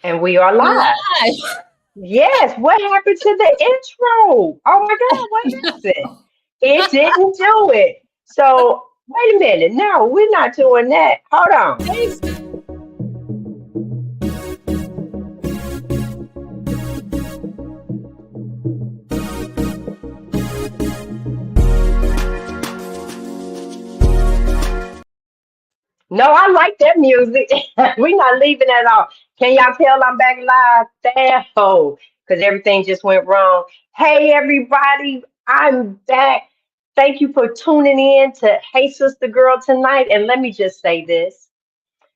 And we are We're live. live. Yes, what happened to the intro? Oh my God, what happened? It didn't do it. So, wait a minute. No, we're not doing that. Hold on. Thanks. No, I like that music. We're not leaving at all. Can y'all tell I'm back live? Damn, because everything just went wrong. Hey, everybody, I'm back. Thank you for tuning in to Hey Sister Girl tonight. And let me just say this.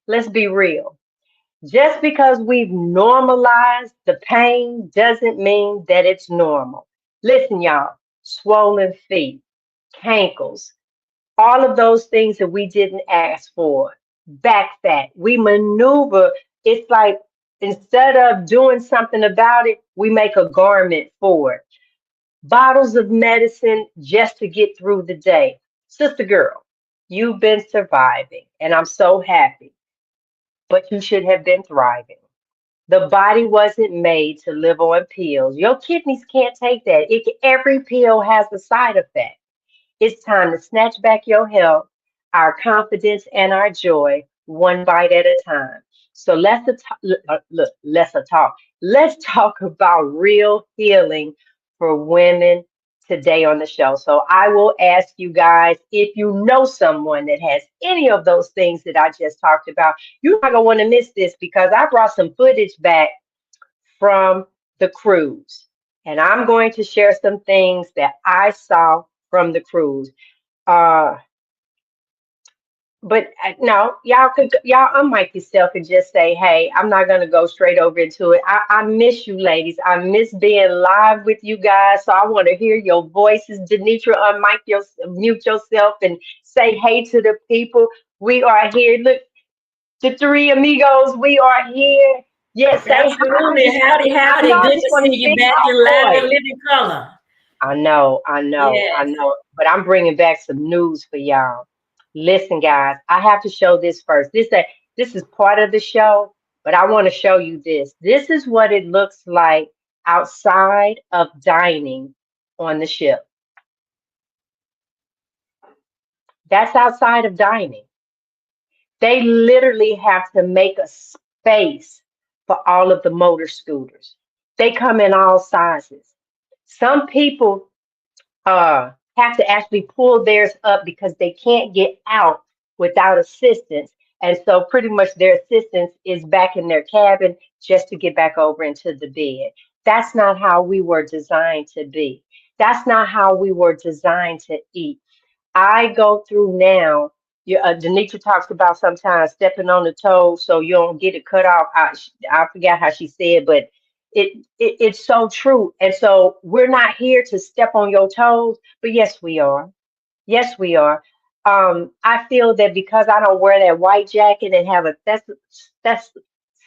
Let's be real. Just because we've normalized the pain doesn't mean that it's normal. Listen, y'all, swollen feet, cankles, all of those things that we didn't ask for, back fat, we maneuver. It's like instead of doing something about it, we make a garment for it. Bottles of medicine just to get through the day. Sister girl, you've been surviving, and I'm so happy, but you should have been thriving. The body wasn't made to live on pills. Your kidneys can't take that. Every pill has a side effect. It's time to snatch back your health, our confidence, and our joy, one bite at a time. So let's talk. Let's talk about real healing for women today on the show. So I will ask you guys if you know someone that has any of those things that I just talked about. You're not gonna want to miss this because I brought some footage back from the cruise. And I'm going to share some things that I saw from the cruise. Uh, but no, y'all unmic yourself and just say, hey, I'm not gonna go straight over into it. I miss you ladies. I miss being live with you guys. So I want to hear your voices. DeNitra, mute yourself and say hey to the people. We are here. Look, the three amigos, we are here. Yes, say hi. Absolutely. Howdy, I howdy. know I Good just to want to see you speak back my in live and voice. living color. I Yes. know. But I'm bringing back some news for y'all. Listen, guys, I have to show this first. This is part of the show, but I want to show you this. This is what it looks like outside of dining on the ship. That's outside of dining. They literally have to make a space for all of the motor scooters. They come in all sizes. Some people have to actually pull theirs up because they can't get out without assistance. And so pretty much their assistance is back in their cabin just to get back over into the bed. That's not how we were designed to be. That's not how we were designed to eat. I go through now. Denitra talks about sometimes stepping on the toes so you don't get it cut off. I forgot how she said, but it's so true. And so we're not here to step on your toes, but yes, we are. Yes, we are. I feel that because I don't wear that white jacket and have a thes-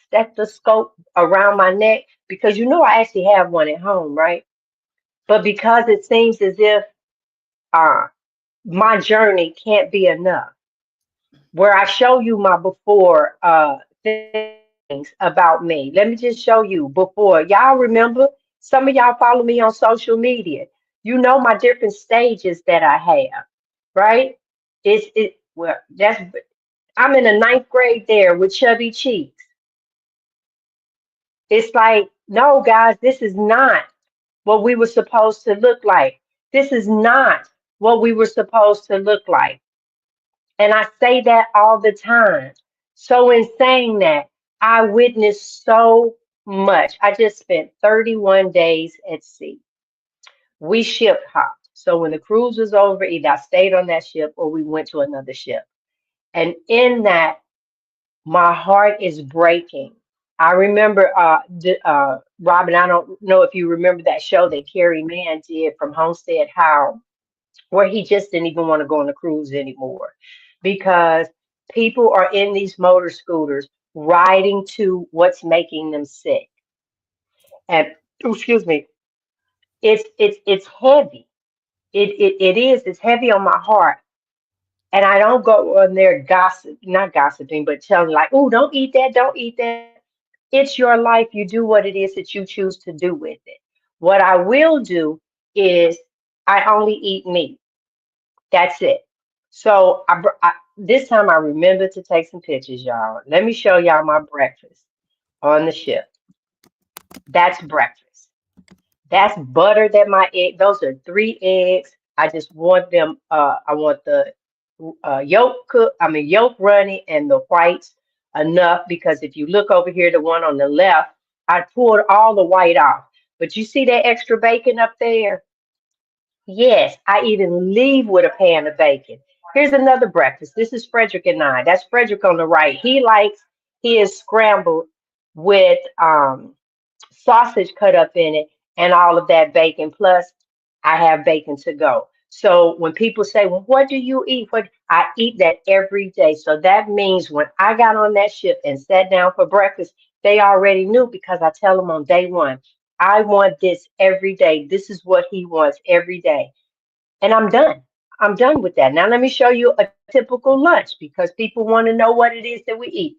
stethoscope around my neck, because I actually have one at home, right? But because it seems as if uh, my journey can't be enough. Where I show you my before things about me. Let me just show you before. Y'all remember? Some of y'all follow me on social media. You know my different stages that I have, right? Well, that's I'm in the ninth grade there with chubby cheeks. It's like, no, guys, this is not what we were supposed to look like. This is not what we were supposed to look like. And I say that all the time. So, in saying that, I witnessed so much. I just spent 31 days at sea. We ship hopped. So, when the cruise was over, either I stayed on that ship or we went to another ship. And in that, my heart is breaking. I remember, Robin, I don't know if you remember that show that Carrie Mann did from Homestead How, where he just didn't even want to go on the cruise anymore because people are in these motor scooters riding to what's making them sick. And excuse me, it's heavy. It is. It's heavy on my heart. And I don't go on there not gossiping, but telling like, oh, don't eat that, don't eat that. It's your life. You do what it is that you choose to do with it. What I will do is I only eat meat. That's it. So this time I remember to take some pictures, y'all. Let me show y'all my breakfast on the ship. That's breakfast. That's butter that my egg, those are 3 eggs. I just want them, I want the yolk runny and the whites enough because if you look over here, the one on the left, I poured all the white off. But you see that extra bacon up there? Yes, I even leave with a pan of bacon. Here's another breakfast. This is Frederick and I. That's Frederick on the right. He likes his scrambled with sausage cut up in it and all of that bacon. Plus, I have bacon to go. So when people say, well, what do you eat? What I eat that every day. So that means when I got on that ship and sat down for breakfast, they already knew because I tell them on day one, I want this every day. This is what he wants every day. And I'm done. I'm done with that. Now let me show you a typical lunch because people want to know what it is that we eat.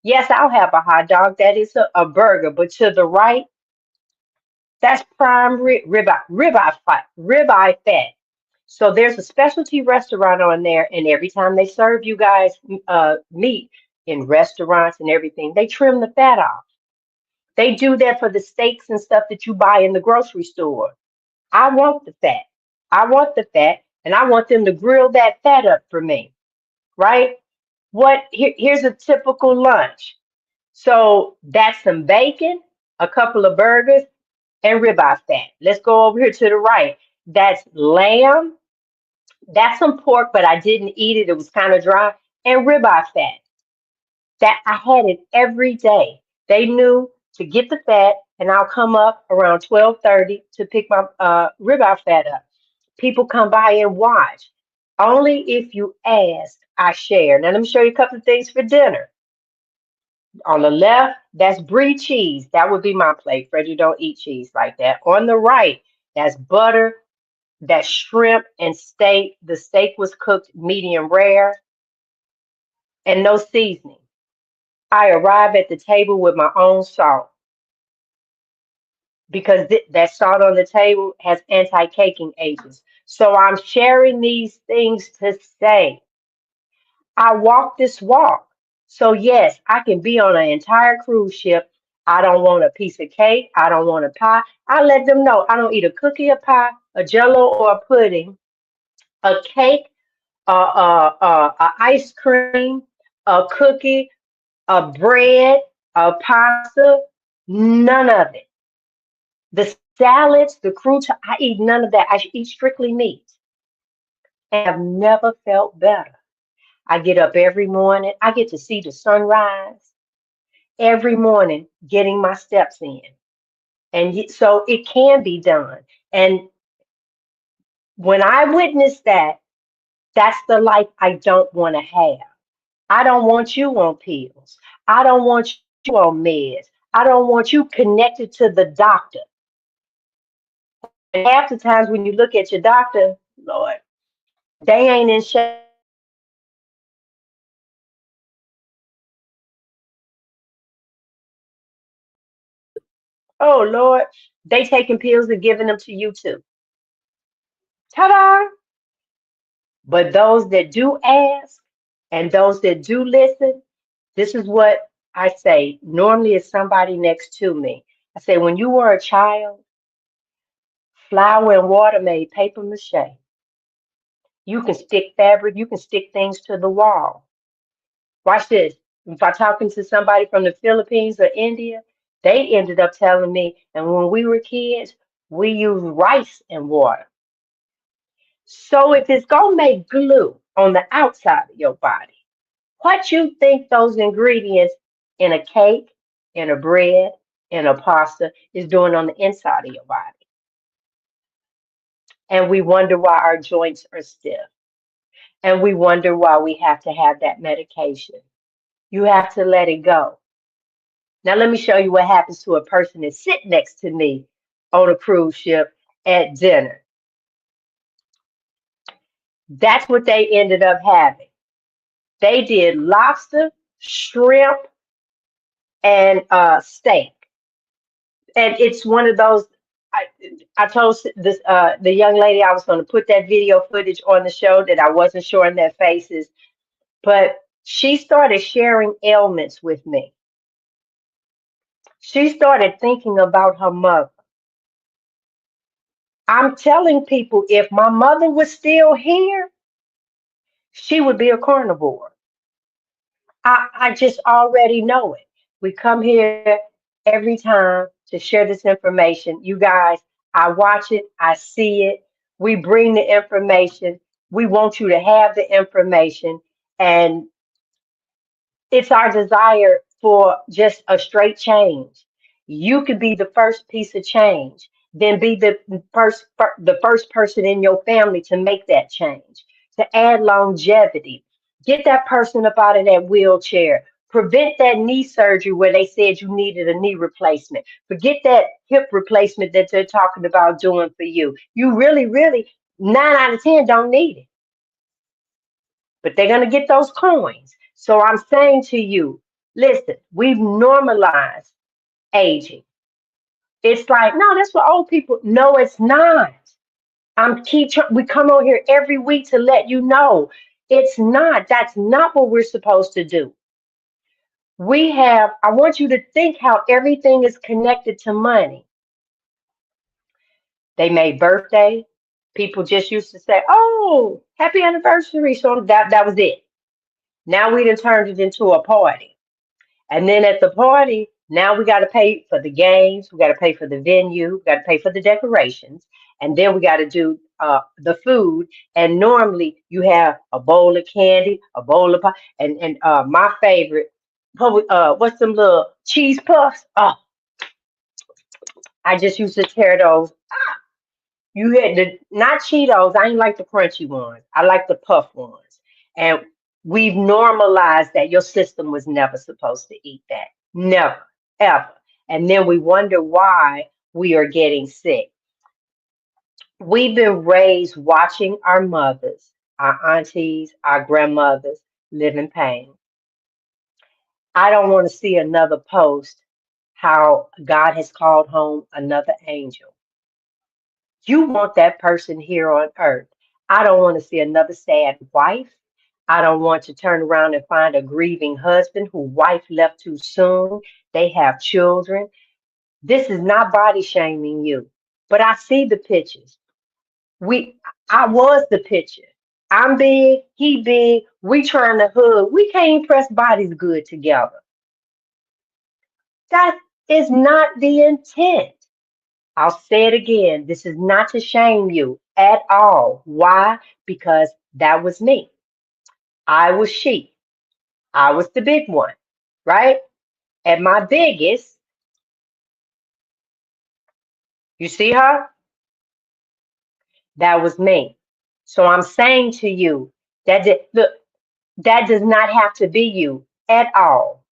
Yes, I'll have a hot dog. That is a burger. But to the right, that's prime ribeye fat. So there's a specialty restaurant on there, and every time they serve you guys meat in restaurants and everything, they trim the fat off. They do that for the steaks and stuff that you buy in the grocery store. I want the fat. I want the fat, and I want them to grill that fat up for me, right? Here's a typical lunch. So that's some bacon, a couple of burgers, and ribeye fat. Let's go over here to the right. That's lamb. That's some pork, but I didn't eat it. It was kind of dry. And ribeye fat. That I had it every day. They knew to get the fat, and I'll come up around 12:30 to pick my ribeye fat up. People come by and watch. Only if you ask, I share. Now let me show you a couple of things for dinner. On the left, that's brie cheese. That would be my plate. Freddy don't eat cheese like that. On the right, that's butter, that's shrimp and steak. The steak was cooked medium rare and no seasoning. I arrive at the table with my own salt because that salt on the table has anti-caking agents. So I'm sharing these things to say I walk this walk. So yes, I can be on an entire cruise ship. I don't want a piece of cake. I don't want a pie. I let them know I don't eat a cookie, a pie, a jello, or a pudding, a cake, a ice cream, a cookie, a bread, a pasta. None of it. The salads, the crunchy, I eat none of that. I eat strictly meat. And I've never felt better. I get up every morning. I get to see the sunrise every morning, getting my steps in. And so it can be done. And when I witness that, that's the life I don't want to have. I don't want you on pills. I don't want you on meds. I don't want you connected to the doctor. And half the times when you look at your doctor, Lord, they ain't in shape. Oh Lord, they taking pills and giving them to you too. Ta-da! But those that do ask and those that do listen, this is what I say. Normally it's somebody next to me. I say, when you were a child, flour and water made paper mache. You can stick fabric, you can stick things to the wall. Watch this. If I'm talking to somebody from the Philippines or India, they ended up telling me, and when we were kids, we used rice and water. So if it's gonna make glue on the outside of your body, what you think those ingredients in a cake, in a bread, in a pasta is doing on the inside of your body? And we wonder why our joints are stiff. And we wonder why we have to have that medication. You have to let it go. Now, let me show you what happens to a person that sit next to me on a cruise ship at dinner. That's what they ended up having. They did lobster, shrimp, and steak. And it's one of those. I, I told this the young lady I was going to put that video footage on the show that I wasn't showing their faces, but she started sharing ailments with me. She started thinking about her mother. I'm telling people, if my mother was still here, she would be a carnivore. I just already know it. We come here every time to share this information. You guys, I watch it, I see it. We bring the information. We want you to have the information. And it's our desire for just a straight change. You could be the first piece of change, then be the first person in your family to make that change, to add longevity. Get that person up out of that wheelchair. Prevent that knee surgery where they said you needed a knee replacement. Forget that hip replacement that they're talking about doing for you. You really, really, 9 out of 10 don't need it, but they're going to get those coins. So I'm saying to you, listen, we've normalized aging. It's like, no, that's for old people. No, it's not. We come on here every week to let you know it's not. That's not what we're supposed to do. I want you to think how everything is connected to money. They made birthday. People just used to say, oh, happy anniversary. So that was it. Now we done turned it into a party. And then at the party, now we got to pay for the games, we got to pay for the venue, we got to pay for the decorations, and then we got to do the food. And normally you have a bowl of candy, a bowl of pie, and my favorite, what's them little cheese puffs? Oh, I just used to tear those. You had the not Cheetos. I ain't like the crunchy ones. I like the puff ones. And we've normalized that your system was never supposed to eat that. Never, ever. And then we wonder why we are getting sick. We've been raised watching our mothers, our aunties, our grandmothers live in pain. I don't want to see another post how God has called home another angel. You want that person here on earth. I don't want to see another sad wife. I don't want to turn around and find a grieving husband whose wife left too soon. They have children. This is not body shaming you, but I see the pictures. We, I was the picture. I'm big, he big. We trying to hug. We can't press bodies good together. That is not the intent. I'll say it again. This is not to shame you at all. Why? Because that was me. I was she. I was the big one, right? At my biggest, you see her? That was me. So I'm saying to you look, that does not have to be you at all.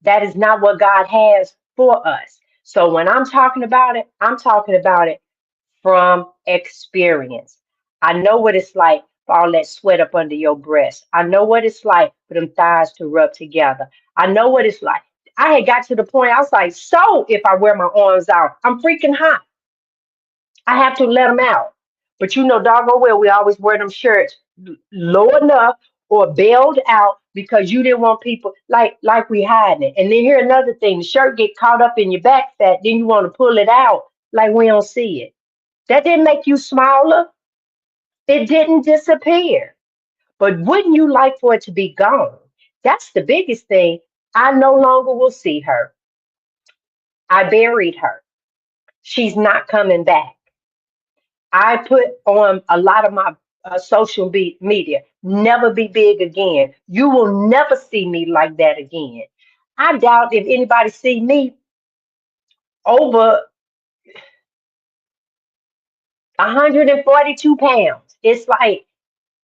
That is not what God has for us. So when I'm talking about it, I'm talking about it from experience. I know what it's like for all that sweat up under your breast. I know what it's like for them thighs to rub together. I know what it's like. I had got to the point I was like, so if I wear my arms out, I'm freaking hot. I have to let them out. But you know, doggone well, we always wear them shirts low enough or bailed out because you didn't want people like we hiding it. And then here another thing, the shirt get caught up in your back fat, then you want to pull it out like we don't see it. That didn't make you smaller. It didn't disappear. But wouldn't you like for it to be gone? That's the biggest thing. I no longer will see her. I buried her. She's not coming back. I put on a lot of my media, never be big again. You will never see me like that again. I doubt if anybody see me over 142 pounds. It's like,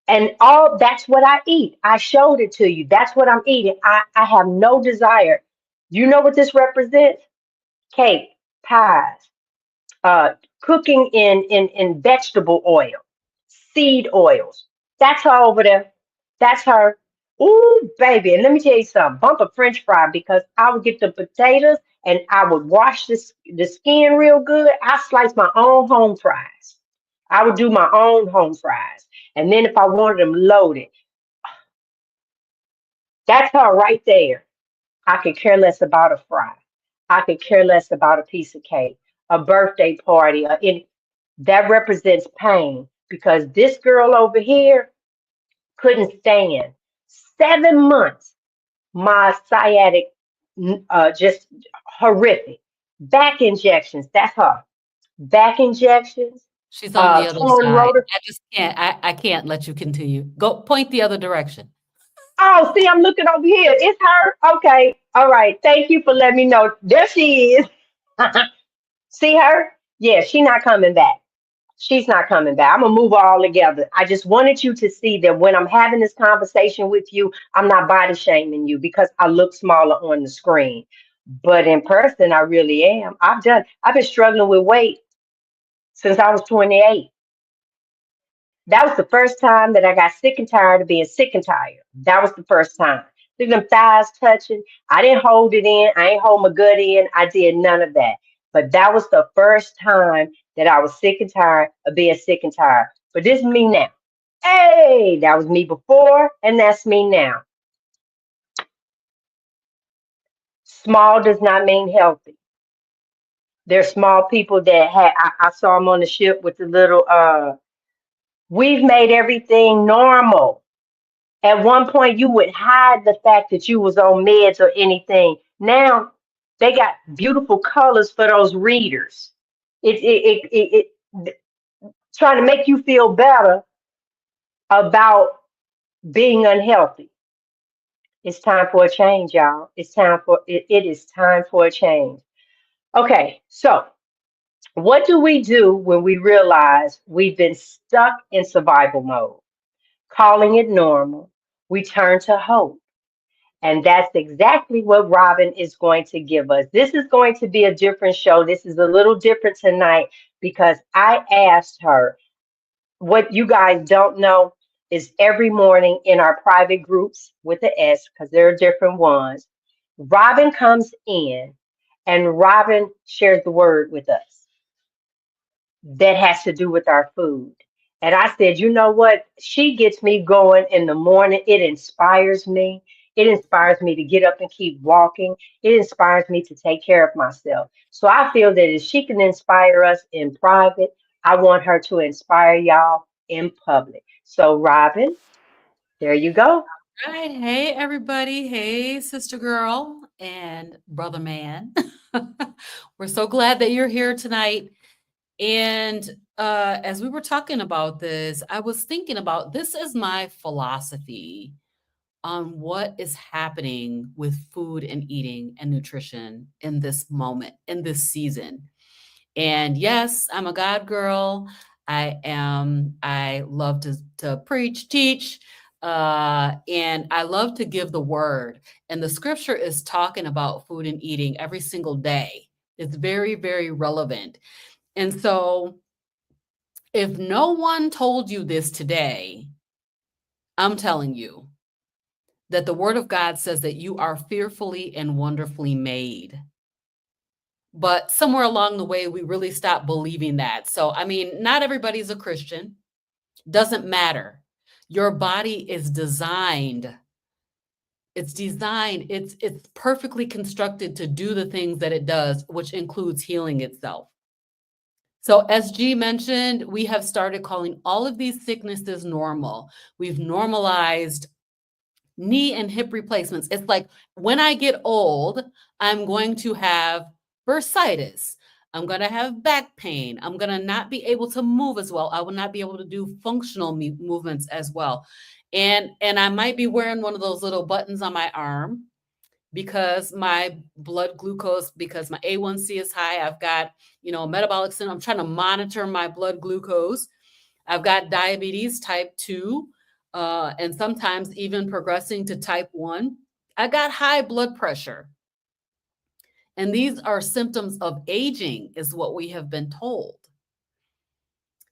and all that's what I eat. I showed it to you. That's what I'm eating. I have no desire. You know what this represents? Cake, pies, uh, cooking in vegetable oil, seed oils. That's her over there. That's her. Ooh, baby. And let me tell you something. Bump a French fry because I would get the potatoes and I would wash the skin real good. I slice my own home fries. I would do my own home fries. And then if I wanted them loaded, that's her right there. I could care less about a fry. I could care less about a piece of cake, a birthday party, that represents pain because this girl over here couldn't stand 7 months. My sciatic, just horrific. Back injections. That's her. Back injections. She's on the other Torn side. rotor. I just can't. I can't let you continue. Go point the other direction. Oh, see, I'm looking over here. It's her. Okay. All right. Thank you for letting me know. There she is. See her? Yeah, she not coming back. She's not coming back. I'm gonna move all together. I just wanted you to see that when I'm having this conversation with you, I'm not body shaming you because I look smaller on the screen. But in person, I really am. I've been struggling with weight since I was 28. That was the first time that I got sick and tired of being sick and tired. That was the first time. Look at them thighs touching. I didn't hold it in. I ain't hold my gut in. I did none of that. But that was the first time that I was sick and tired of being sick and tired. But this is me now. Hey, that was me before, and that's me now. Small does not mean healthy. There's small people that I saw them on the ship with the little we've made everything normal. At one point, you would hide the fact that you was on meds or anything. Now they got beautiful colors for those readers. It trying to make you feel better about being unhealthy. It's time for a change, y'all. It is time for a change. Okay, so what do we do when we realize we've been stuck in survival mode? Calling it normal, we turn to hope. And that's exactly what Robyn is going to give us. This is going to be a different show. This is a little different tonight because I asked her. What you guys don't know is every morning in our private groups with the S, because there are different ones, Robyn comes in and Robyn shares the word with us that has to do with our food. And I said, you know what? She gets me going in the morning. It inspires me. It inspires me to get up and keep walking. It inspires me to take care of myself. So I feel that if she can inspire us in private, I want her to inspire y'all in public. So, Robyn, there you go. Right. Hey, everybody. Hey, sister girl and brother man. We're so glad that you're here tonight. And as we were talking about this, I was thinking about this is my philosophy on what is happening with food and eating and nutrition in this moment, in this season. And yes, I'm a God girl. I love to preach, teach, and I love to give the word. And the scripture is talking about food and eating every single day. It's very, very relevant. And so if no one told you this today, I'm telling you that the word of God says that you are fearfully and wonderfully made. But somewhere along the way, we really stopped believing that. So, I mean, not everybody's a Christian. Doesn't matter. Your body is designed. It's perfectly constructed to do the things that it does, which includes healing itself. So, as G mentioned, we have started calling all of these sicknesses normal. We've normalized knee and hip replacements. It's like when I get old, I'm going to have bursitis. I'm going to have back pain. I'm going to not be able to move as well. I will not be able to do functional movements as well. And I might be wearing one of those little buttons on my arm because my blood glucose, because my A1C is high. I've got, metabolic syndrome. I'm trying to monitor my blood glucose. I've got diabetes type 2, and sometimes even progressing to type 1. I got high blood pressure. And these are symptoms of aging, is what we have been told.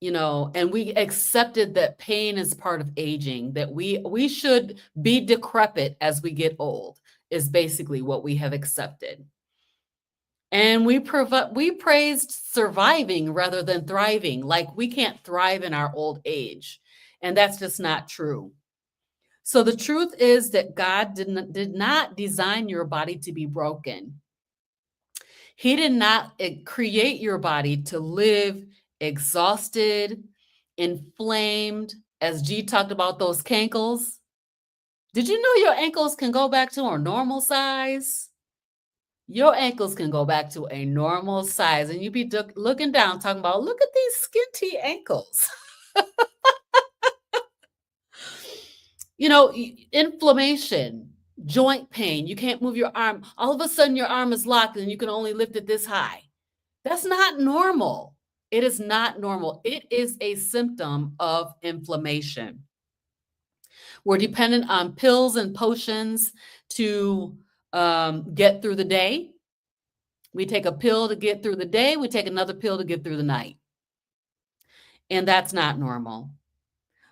and we accepted that pain is part of aging, that we should be decrepit as we get old, is basically what we have accepted. And we praised surviving rather than thriving, like we can't thrive in our old age. And that's just not true. So the truth is that God did not design your body to be broken. He did not create your body to live exhausted, inflamed, as G talked about those cankles. Did you know your ankles can go back to a normal size? Your ankles can go back to a normal size, and you be looking down talking about, look at these skinty ankles. Inflammation, joint pain, you can't move your arm. All of a sudden your arm is locked and you can only lift it this high. That's not normal. It is not normal. It is a symptom of inflammation. We're dependent on pills and potions to get through the day. We take a pill to get through the day. We take another pill to get through the night. And that's not normal.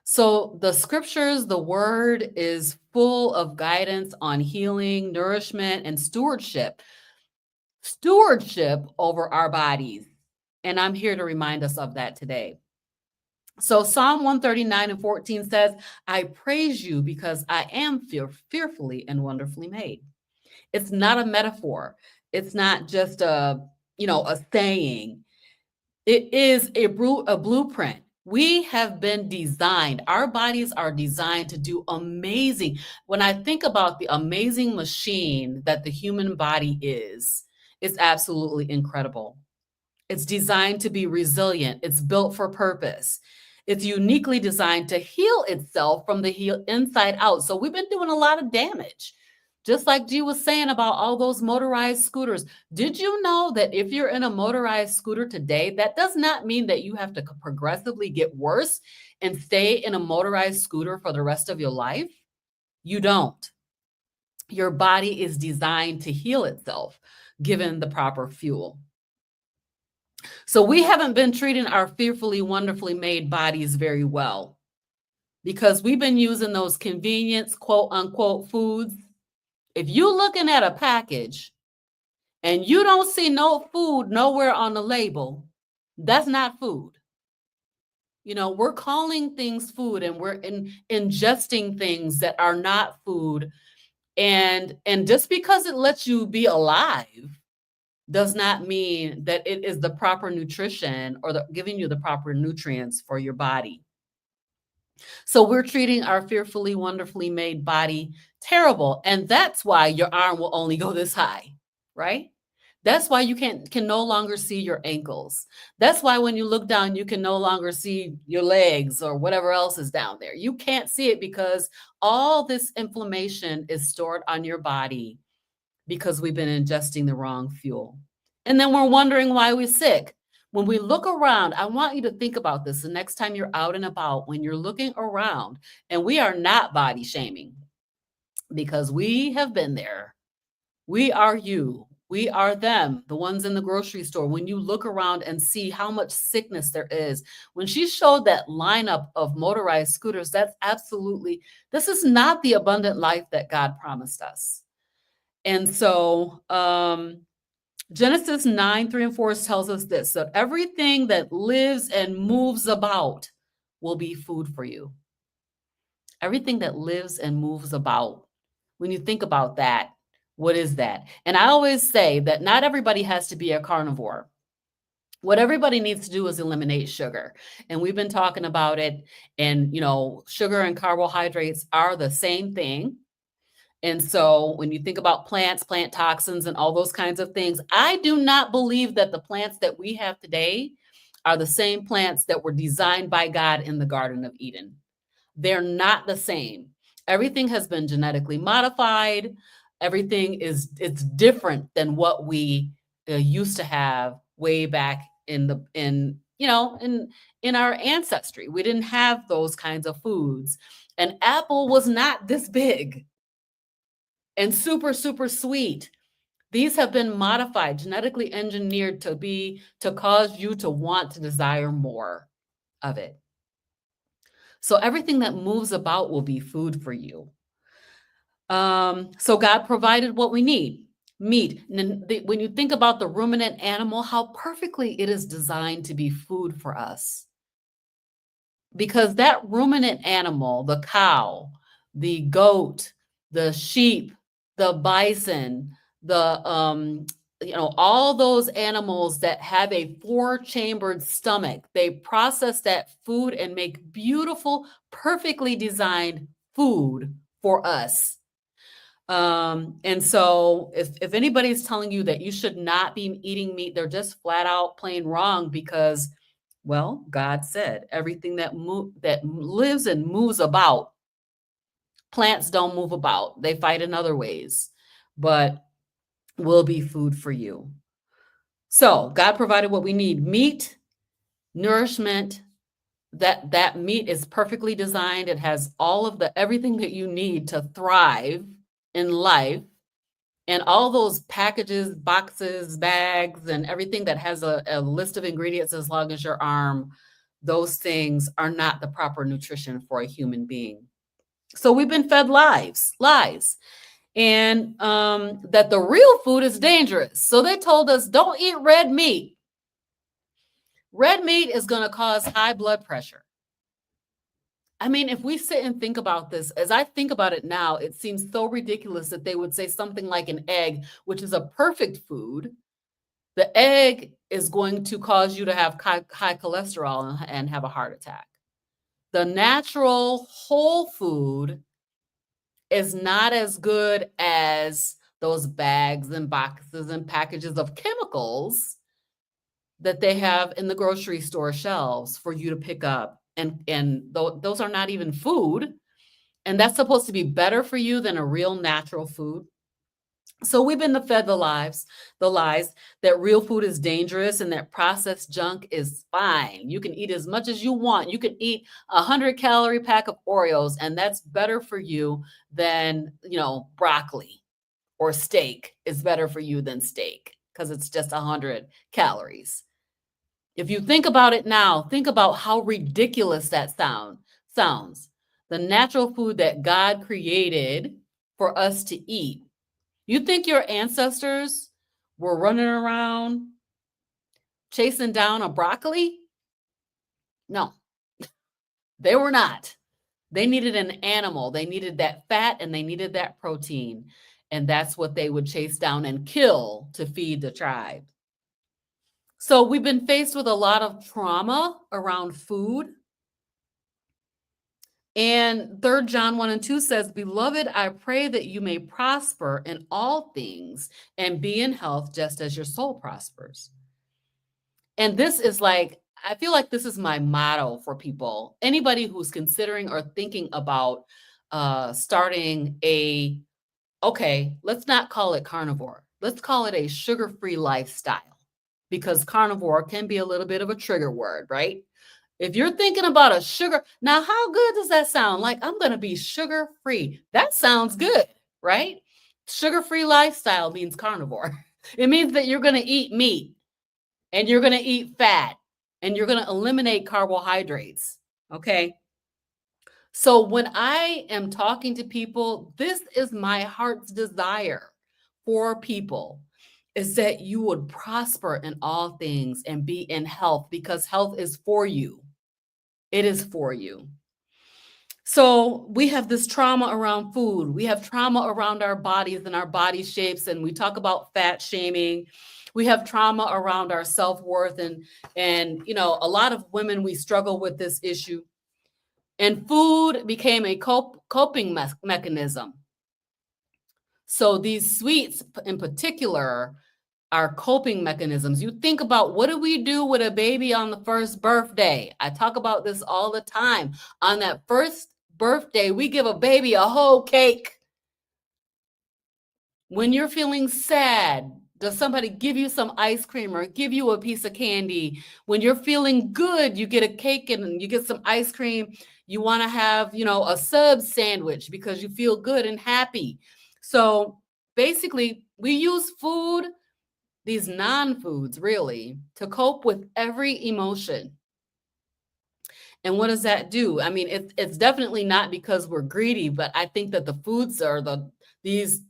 So the scriptures, the word is full of guidance on healing, nourishment, and stewardship. Stewardship over our bodies. And I'm here to remind us of that today. So Psalm 139:14 says, I praise you because I am fearfully and wonderfully made. It's not a metaphor. It's not just a saying. It is a blueprint. We have been designed. Our bodies are designed to do amazing. When I think about the amazing machine that the human body is, it's absolutely incredible. It's designed to be resilient. It's built for purpose. It's uniquely designed to heal itself from the inside out. So we've been doing a lot of damage. Just like G was saying about all those motorized scooters. Did you know that if you're in a motorized scooter today, that does not mean that you have to progressively get worse and stay in a motorized scooter for the rest of your life? You don't. Your body is designed to heal itself, given the proper fuel. So we haven't been treating our fearfully, wonderfully made bodies very well because we've been using those convenience, quote unquote, foods. If you're looking at a package and you don't see no food nowhere on the label, that's not food. We're calling things food and we're ingesting things that are not food. And just because it lets you be alive does not mean that it is the proper nutrition or giving you the proper nutrients for your body. So we're treating our fearfully, wonderfully made body terrible. And that's why your arm will only go this high, right? That's why you can no longer see your ankles. That's why when you look down, you can no longer see your legs or whatever else is down there. You can't see it because all this inflammation is stored on your body because we've been ingesting the wrong fuel. And then we're wondering why we're sick. When we look around, I want you to think about this the next time you're out and about, when you're looking around, and we are not body shaming because we have been there. We are you. We are them, the ones in the grocery store. When you look around and see how much sickness there is, when she showed that lineup of motorized scooters, this is not the abundant life that God promised us. And so Genesis 9:3-4 tells us this, that everything that lives and moves about will be food for you. Everything that lives and moves about. When you think about that, what is that? And I always say that not everybody has to be a carnivore. What everybody needs to do is eliminate sugar. And we've been talking about it. And, sugar and carbohydrates are the same thing. And so when you think about plants, plant toxins, and all those kinds of things, I do not believe that the plants that we have today are the same plants that were designed by God in the Garden of Eden. They're not the same. Everything has been genetically modified. Everything it's different than what we used to have way back in our ancestry. We didn't have those kinds of foods. An apple was not this big and super, super sweet. These have been modified, genetically engineered to cause you to want to desire more of it. So everything that moves about will be food for you. So God provided what we need, meat. And when you think about the ruminant animal, how perfectly it is designed to be food for us. Because that ruminant animal, the cow, the goat, the sheep, the bison, all those animals that have a 4-chambered stomach, they process that food and make beautiful, perfectly designed food for us. And so if anybody's telling you that you should not be eating meat, they're just flat out plain wrong, because, well, God said everything that lives and moves about. Plants don't move about. They fight in other ways, but will be food for you. So God provided what we need: meat, nourishment. That meat is perfectly designed. It has all of everything that you need to thrive in life. And all those packages, boxes, bags, and everything that has a list of ingredients as long as your arm, those things are not the proper nutrition for a human being. So we've been fed lies, and that the real food is dangerous. So they told us, don't eat red meat. Red meat is going to cause high blood pressure. I mean, if we sit and think about this, as I think about it now, it seems so ridiculous that they would say something like an egg, which is a perfect food. The egg is going to cause you to have high cholesterol and have a heart attack. The natural whole food is not as good as those bags and boxes and packages of chemicals that they have in the grocery store shelves for you to pick up. And those are not even food. And that's supposed to be better for you than a real natural food. So we've been fed the lies that real food is dangerous and that processed junk is fine. You can eat as much as you want. You can eat 100-calorie pack of Oreos, and that's better for you than, broccoli, or steak is better for you than steak because it's just 100 calories. If you think about it now, think about how ridiculous that sounds. The natural food that God created for us to eat. You think your ancestors were running around chasing down a broccoli? No, they were not. They needed an animal. They needed that fat and they needed that protein. And that's what they would chase down and kill to feed the tribe. So we've been faced with a lot of trauma around food. And 3 John 1:2 says, "Beloved, I pray that you may prosper in all things and be in health just as your soul prospers." And this is I feel like this is my motto for people. Anybody who's considering or thinking about starting let's not call it carnivore. Let's call it a sugar-free lifestyle, because carnivore can be a little bit of a trigger word, right? If you're thinking about a sugar, now how good does that sound? Like, I'm going to be sugar-free. That sounds good, right? Sugar-free lifestyle means carnivore. It means that you're going to eat meat and you're going to eat fat and you're going to eliminate carbohydrates, okay? So when I am talking to people, this is my heart's desire for people, is that you would prosper in all things and be in health, because health is for you. It is for you. So we have this trauma around food. We have trauma around our bodies and our body shapes. And we talk about fat shaming. We have trauma around our self-worth. And a lot of women, we struggle with this issue. And food became a coping mechanism. So these sweets in particular are coping mechanisms. You think about, what do we do with a baby on the first birthday? I talk about this all the time. On that first birthday, we give a baby a whole cake. When you're feeling sad, does somebody give you some ice cream or give you a piece of candy? When you're feeling good, you get a cake and you get some ice cream. You want to have, a sub sandwich because you feel good and happy. So basically, we use food, these non-foods really, to cope with every emotion. And what does that do? I mean, it's definitely not because we're greedy, but I think that the foods are these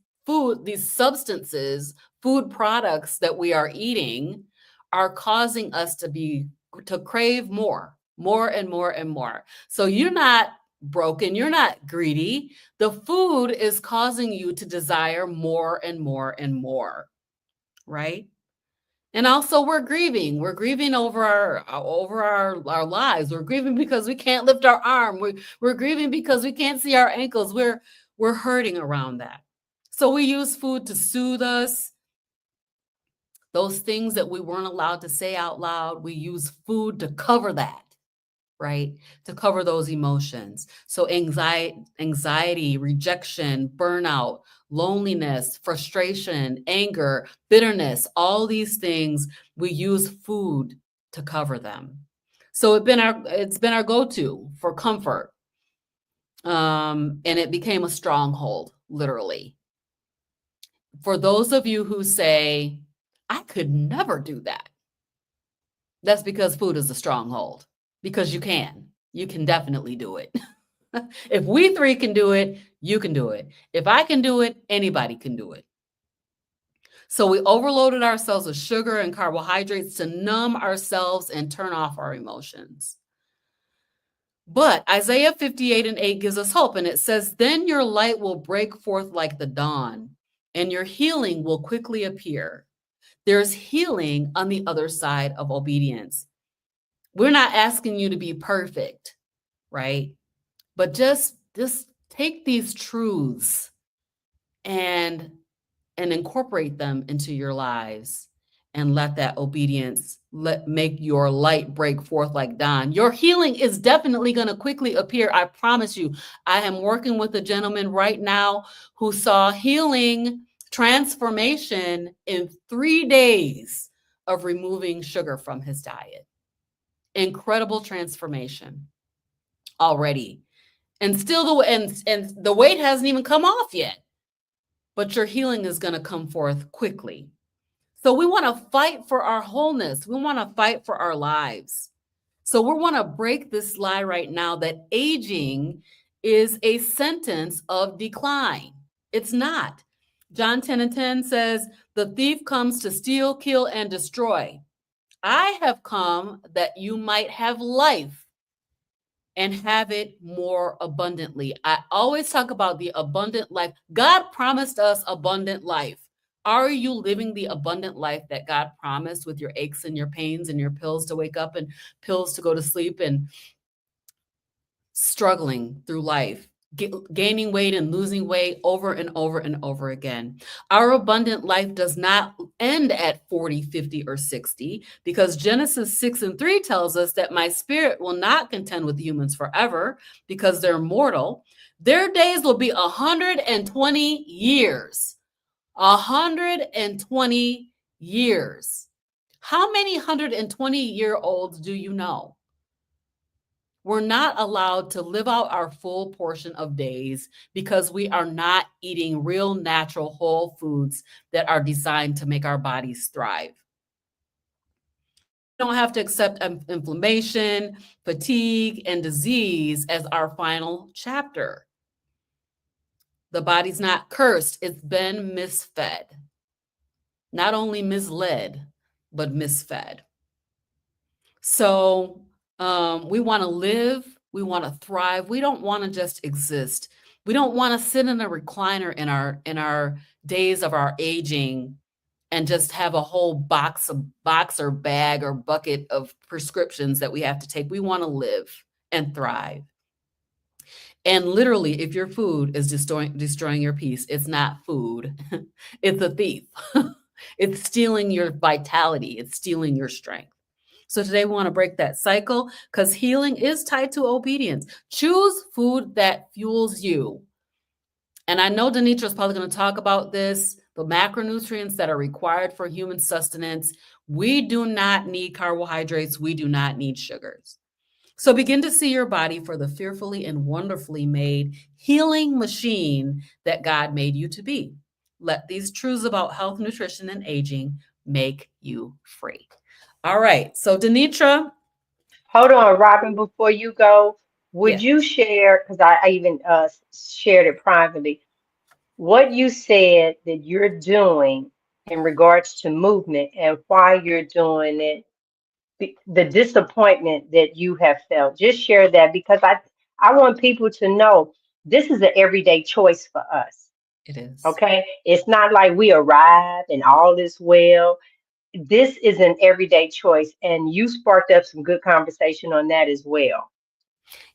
substances, food products that we are eating are causing us to crave more and more and more. So you're not broken, you're not greedy. The food is causing you to desire more and more and more, right? And also we're grieving. We're grieving over our lives. We're grieving because we can't lift our arm. We're grieving because we can't see our ankles. We're hurting around that. So we use food to soothe us. Those things that we weren't allowed to say out loud, we use food to cover that, right? To cover those emotions. So anxiety, rejection, burnout, loneliness, frustration, anger, bitterness, all these things, we use food to cover them. So it's been our go-to for comfort. And it became a stronghold, literally. For those of you who say, I could never do that, that's because food is a stronghold. Because you can definitely do it. If we three can do it, you can do it. If I can do it, anybody can do it. So we overloaded ourselves with sugar and carbohydrates to numb ourselves and turn off our emotions. But Isaiah 58:8 gives us hope, and it says, then your light will break forth like the dawn, and your healing will quickly appear. There's healing on the other side of obedience. We're not asking you to be perfect, right? But just take these truths and incorporate them into your lives and let that obedience make your light break forth like dawn. Your healing is definitely going to quickly appear. I promise you. I am working with a gentleman right now who saw healing transformation in 3 days of removing sugar from his diet. Incredible transformation already. And still the weight hasn't even come off yet. But your healing is going to come forth quickly. So we want to fight for our wholeness. We want to fight for our lives. So we want to break this lie right now that aging is a sentence of decline. It's not. John 10:10 says, the thief comes to steal, kill, and destroy. I have come that you might have life and have it more abundantly. I always talk about the abundant life. God promised us abundant life. Are you living the abundant life that God promised with your aches and your pains and your pills to wake up and pills to go to sleep and struggling through life, gaining weight and losing weight over and over and over again? Our abundant life does not end at 40, 50, or 60, because Genesis 6:3 tells us that my spirit will not contend with humans forever because they're mortal. Their days will be 120 years. 120 years. How many 120-year-olds do you know? We're not allowed to live out our full portion of days because we are not eating real, natural, whole foods that are designed to make our bodies thrive. We don't have to accept inflammation, fatigue, and disease as our final chapter. The body's not cursed, it's been misfed. Not only misled, but misfed. So we want to live, we want to thrive. We don't want to just exist. We don't want to sit in a recliner in our days of our aging and just have a whole box or bag or bucket of prescriptions that we have to take. We want to live and thrive. And literally, if your food is destroying your peace, it's not food. It's a thief. It's stealing your vitality. It's stealing your strength. So today we want to break that cycle because healing is tied to obedience. Choose food that fuels you. And I know DeNitra is probably going to talk about this, the macronutrients that are required for human sustenance. We do not need carbohydrates. We do not need sugars. So begin to see your body for the fearfully and wonderfully made healing machine that God made you to be. Let these truths about health, nutrition, and aging make you free. All right. So DeNitra. Hold on, Robin, before you go, would Yes, you share, because I even shared it privately, what you said that you're doing in regards to movement and why you're doing it, the disappointment that you have felt. Just share that because I want people to know this is an everyday choice for us. it is. Okay? It's not like we arrived and all is well. This is an everyday choice, and you sparked up some good conversation on that as well.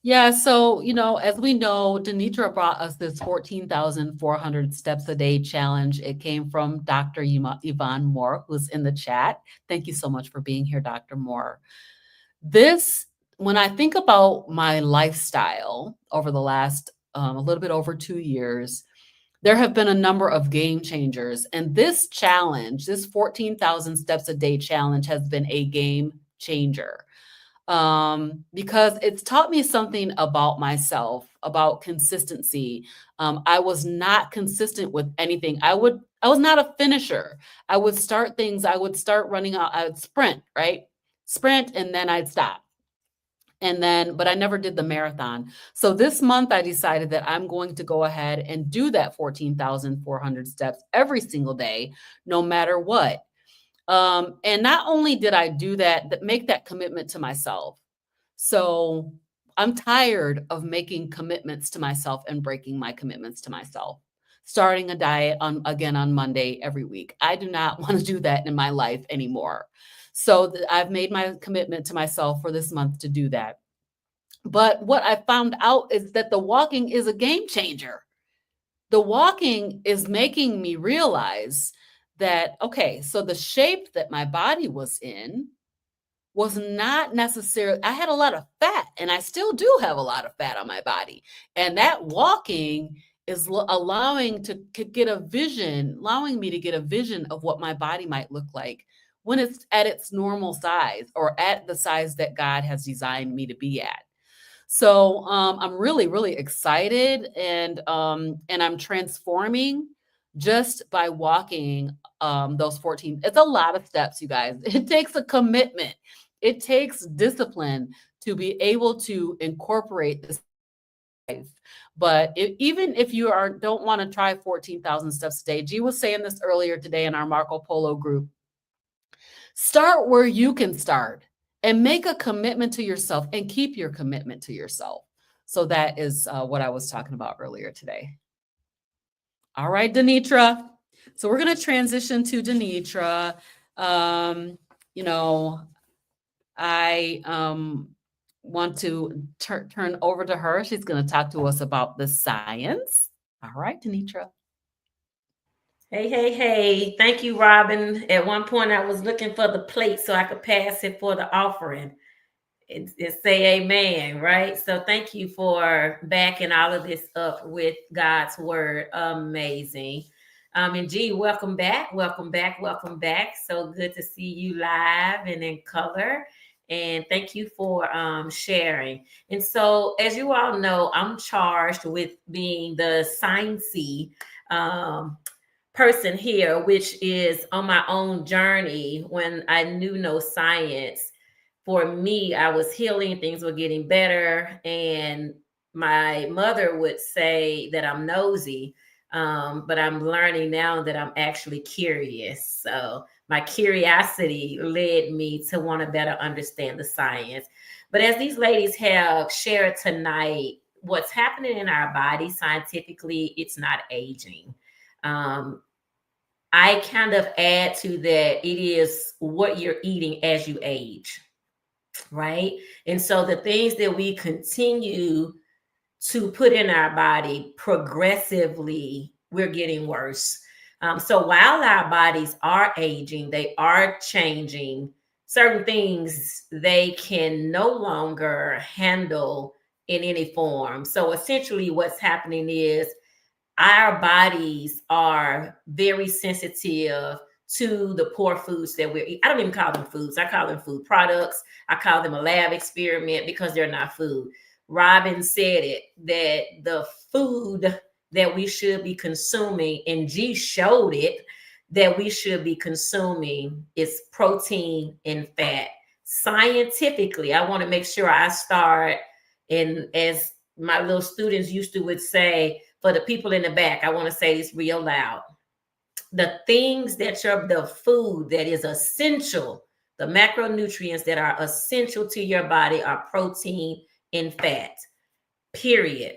Yeah, so, as we know, DeNitra brought us this 14,400 steps a day challenge. It came from Dr. Yvonne Moore, who's in the chat. Thank you so much for being here, Dr. Moore. This, when I think about my lifestyle over the last a little bit over 2 years, there have been a number of game changers. And this challenge, this 14,000 steps a day challenge, has been a game changer because it's taught me something about myself, about consistency. I was not consistent with anything. I was not a finisher. I would start things, I would start running out, I would sprint, right? Sprint, and then I'd stop. But I never did the marathon. So this month I decided that I'm going to go ahead and do that 14,400 steps every single day, no matter what. And not only did I do that, but make that commitment to myself. So I'm tired of making commitments to myself and breaking my commitments to myself. Starting a diet again on Monday every week. I do not want to do that in my life anymore. So I've made my commitment to myself for this month to do that. But what I found out is that the walking is a game changer. The walking is making me realize that, okay, so the shape that my body was in was not necessarily, I had a lot of fat, and I still do have a lot of fat on my body. And that walking is allowing me to get a vision of what my body might look like when it's at its normal size, or at the size that God has designed me to be at. So I'm really, really excited, and I'm transforming just by walking those 14. It's a lot of steps, you guys. It takes a commitment. It takes discipline to be able to incorporate this life. But even if you don't want to try 14,000 steps a day, G was saying this earlier today in our Marco Polo group. Start where you can start and make a commitment to yourself and keep your commitment to yourself. So that is what I was talking about earlier today. All right, DeNitra. So we're going to transition to DeNitra. I want to turn over to her. She's going to talk to us about the science. All right, DeNitra. Hey, hey, hey. Thank you, Robin. At one point, I was looking for the plate so I could pass it for the offering. It say amen, right? So thank you for backing all of this up with God's word. Amazing. And G, welcome back. Welcome back. Welcome back. So good to see you live and in color. And thank you for sharing. And so, as you all know, I'm charged with being the sciencey person here, which is on my own journey. When I knew no science, for me, I was healing, things were getting better. And my mother would say that I'm nosy, but I'm learning now that I'm actually curious. So my curiosity led me to want to better understand the science. But as these ladies have shared tonight, what's happening in our body scientifically, it's not aging. I kind of add to that, it is what you're eating as you age, right? And so the things that we continue to put in our body progressively, we're getting worse. So while our bodies are aging, they are changing, certain things they can no longer handle in any form. So essentially what's happening is our bodies are very sensitive to the poor foods that we're eating. I don't even call them foods. I call them food products. I call them a lab experiment because they're not food. Robin said it, that the food that we should be consuming, and G showed it, that we should be consuming is protein and fat. scientifically, I want to make sure I start, and as my little students used to would say, for the people in the back, I want to say this real loud. The things that the food that is essential, the macronutrients that are essential to your body are protein and fat, period.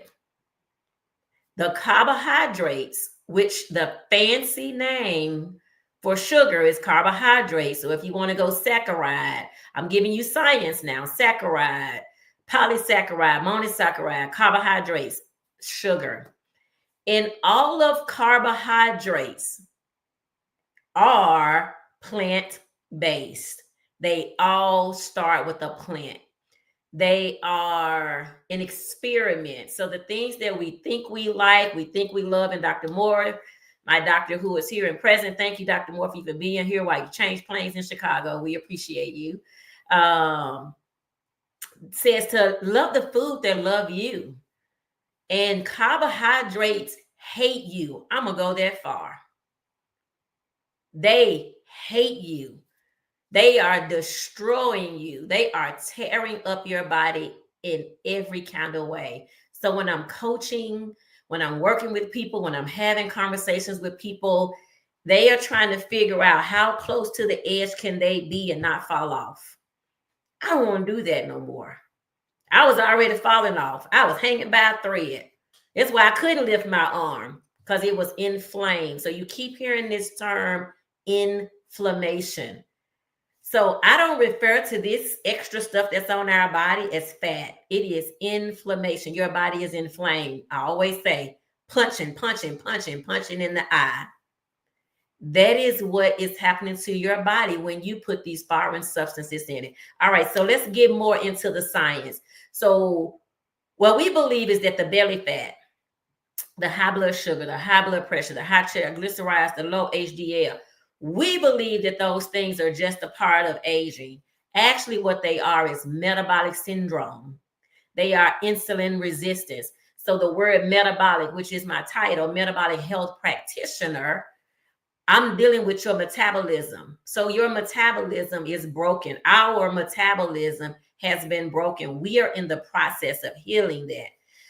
The carbohydrates, which the fancy name for sugar is carbohydrate. So if you want to go saccharide, I'm giving you science now. Saccharide, polysaccharide, monosaccharide, carbohydrates, sugar. And all of carbohydrates are plant-based. They all start with a plant. They are an experiment. So the things that we think we like, we think we love, and Dr. Moore, my doctor who is here and present, thank you, Dr. Moore, for even being here while you change planes in Chicago. We appreciate you. Says to love the food that love you. And carbohydrates hate you. I'm going to go that far. They hate you. They are destroying you. They are tearing up your body in every kind of way. So when I'm coaching, when I'm working with people, when I'm having conversations with people, they are trying to figure out how close to the edge can they be and not fall off. I don't want to do that no more. I was already falling off. I was hanging by a thread. That's why I couldn't lift my arm, because it was inflamed. So you keep hearing this term, inflammation. So I don't refer to this extra stuff that's on our body as fat. It is inflammation. Your body is inflamed. I always say punching in the eye. That is what is happening to your body when you put these foreign substances in it. All right, so let's get more into the science. So what we believe is that the belly fat, the high blood sugar, the high blood pressure, the high triglycerides, the low HDL, we believe that those things are just a part of aging. Actually, what they are is metabolic syndrome. They are insulin resistance. So the word metabolic, which is my title, metabolic health practitioner, I'm dealing with your metabolism. So your metabolism is broken. Our metabolism has been broken. We are in the process of healing that.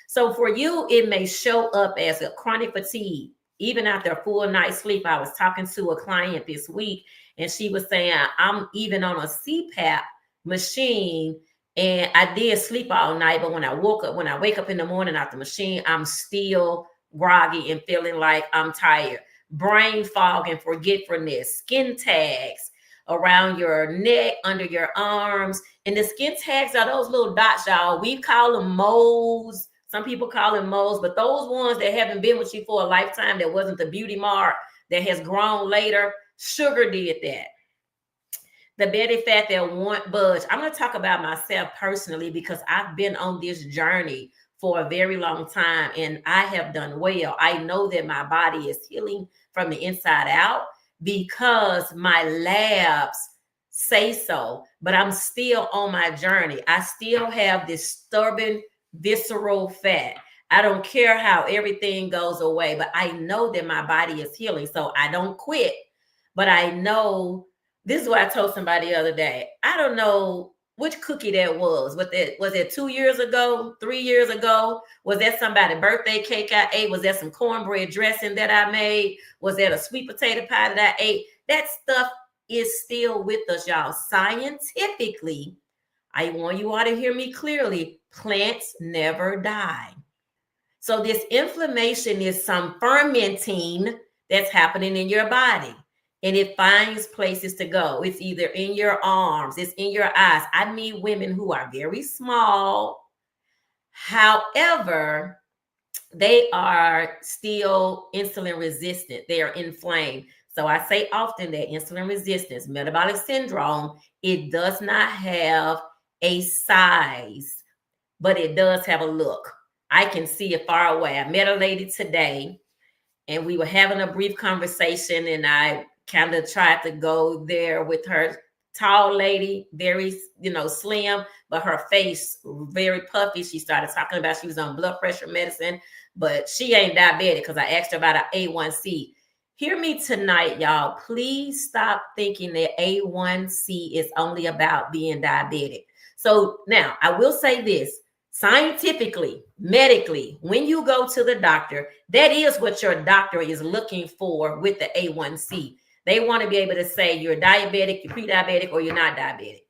So for you, it may show up as a chronic fatigue. Even after a full night's sleep, I was talking to a client this week, and she was saying, I'm even on a CPAP machine, and I did sleep all night, but when I wake up in the morning out the machine, I'm still groggy and feeling like I'm tired. Brain fog and forgetfulness, skin tags around your neck, under your arms. And the skin tags are those little dots, y'all. We call them moles. Some people call them moles, but those ones that haven't been with you for a lifetime, that wasn't the beauty mark that has grown later, sugar did that. The belly fat that won't budge. I'm going to talk about myself personally because I've been on this journey for a very long time and I have done well. I know that my body is healing from the inside out because my labs say so, but I'm still on my journey. I still have this stubborn visceral fat. I don't care how everything goes away, but I know that my body is healing. So I don't quit, but I know, this is what I told somebody the other day. I don't know which cookie that was. Was it 2 years ago, 3 years ago? Was that somebody's birthday cake I ate? Was that some cornbread dressing that I made? Was that a sweet potato pie that I ate? That stuff is still with us, y'all. Scientifically, I want you all to hear me clearly. Plants never die. So this inflammation is some fermenting that's happening in your body. And it finds places to go. It's either in your arms, it's in your eyes. I meet women who are very small. However, they are still insulin resistant. They are inflamed. So I say often that insulin resistance, metabolic syndrome, it does not have a size, but it does have a look. I can see it far away. I met a lady today and we were having a brief conversation and I kind of tried to go there with her. Tall lady, very, slim, but her face very puffy. She started talking about she was on blood pressure medicine, but she ain't diabetic because I asked her about an A1C. hear me tonight, y'all. Please stop thinking that A1C is only about being diabetic. So now I will say this. Scientifically, medically, when you go to the doctor, that is what your doctor is looking for with the A1C. They want to be able to say you're diabetic, you're pre-diabetic, or you're not diabetic.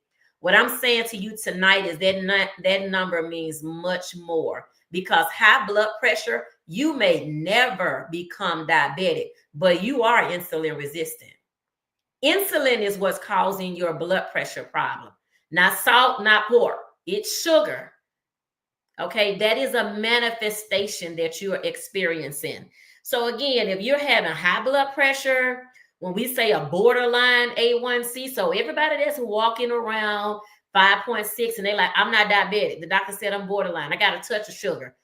What I'm saying to you tonight is that number means much more, because high blood pressure, you may never become diabetic, but you are insulin resistant. Insulin is what's causing your blood pressure problem. Not salt, not pork. It's sugar. Okay, that is a manifestation that you're experiencing. So again, if you're having high blood pressure, when we say a borderline A1C, so everybody that's walking around 5.6 and they're like, I'm not diabetic. The doctor said I'm borderline. I got a touch of sugar.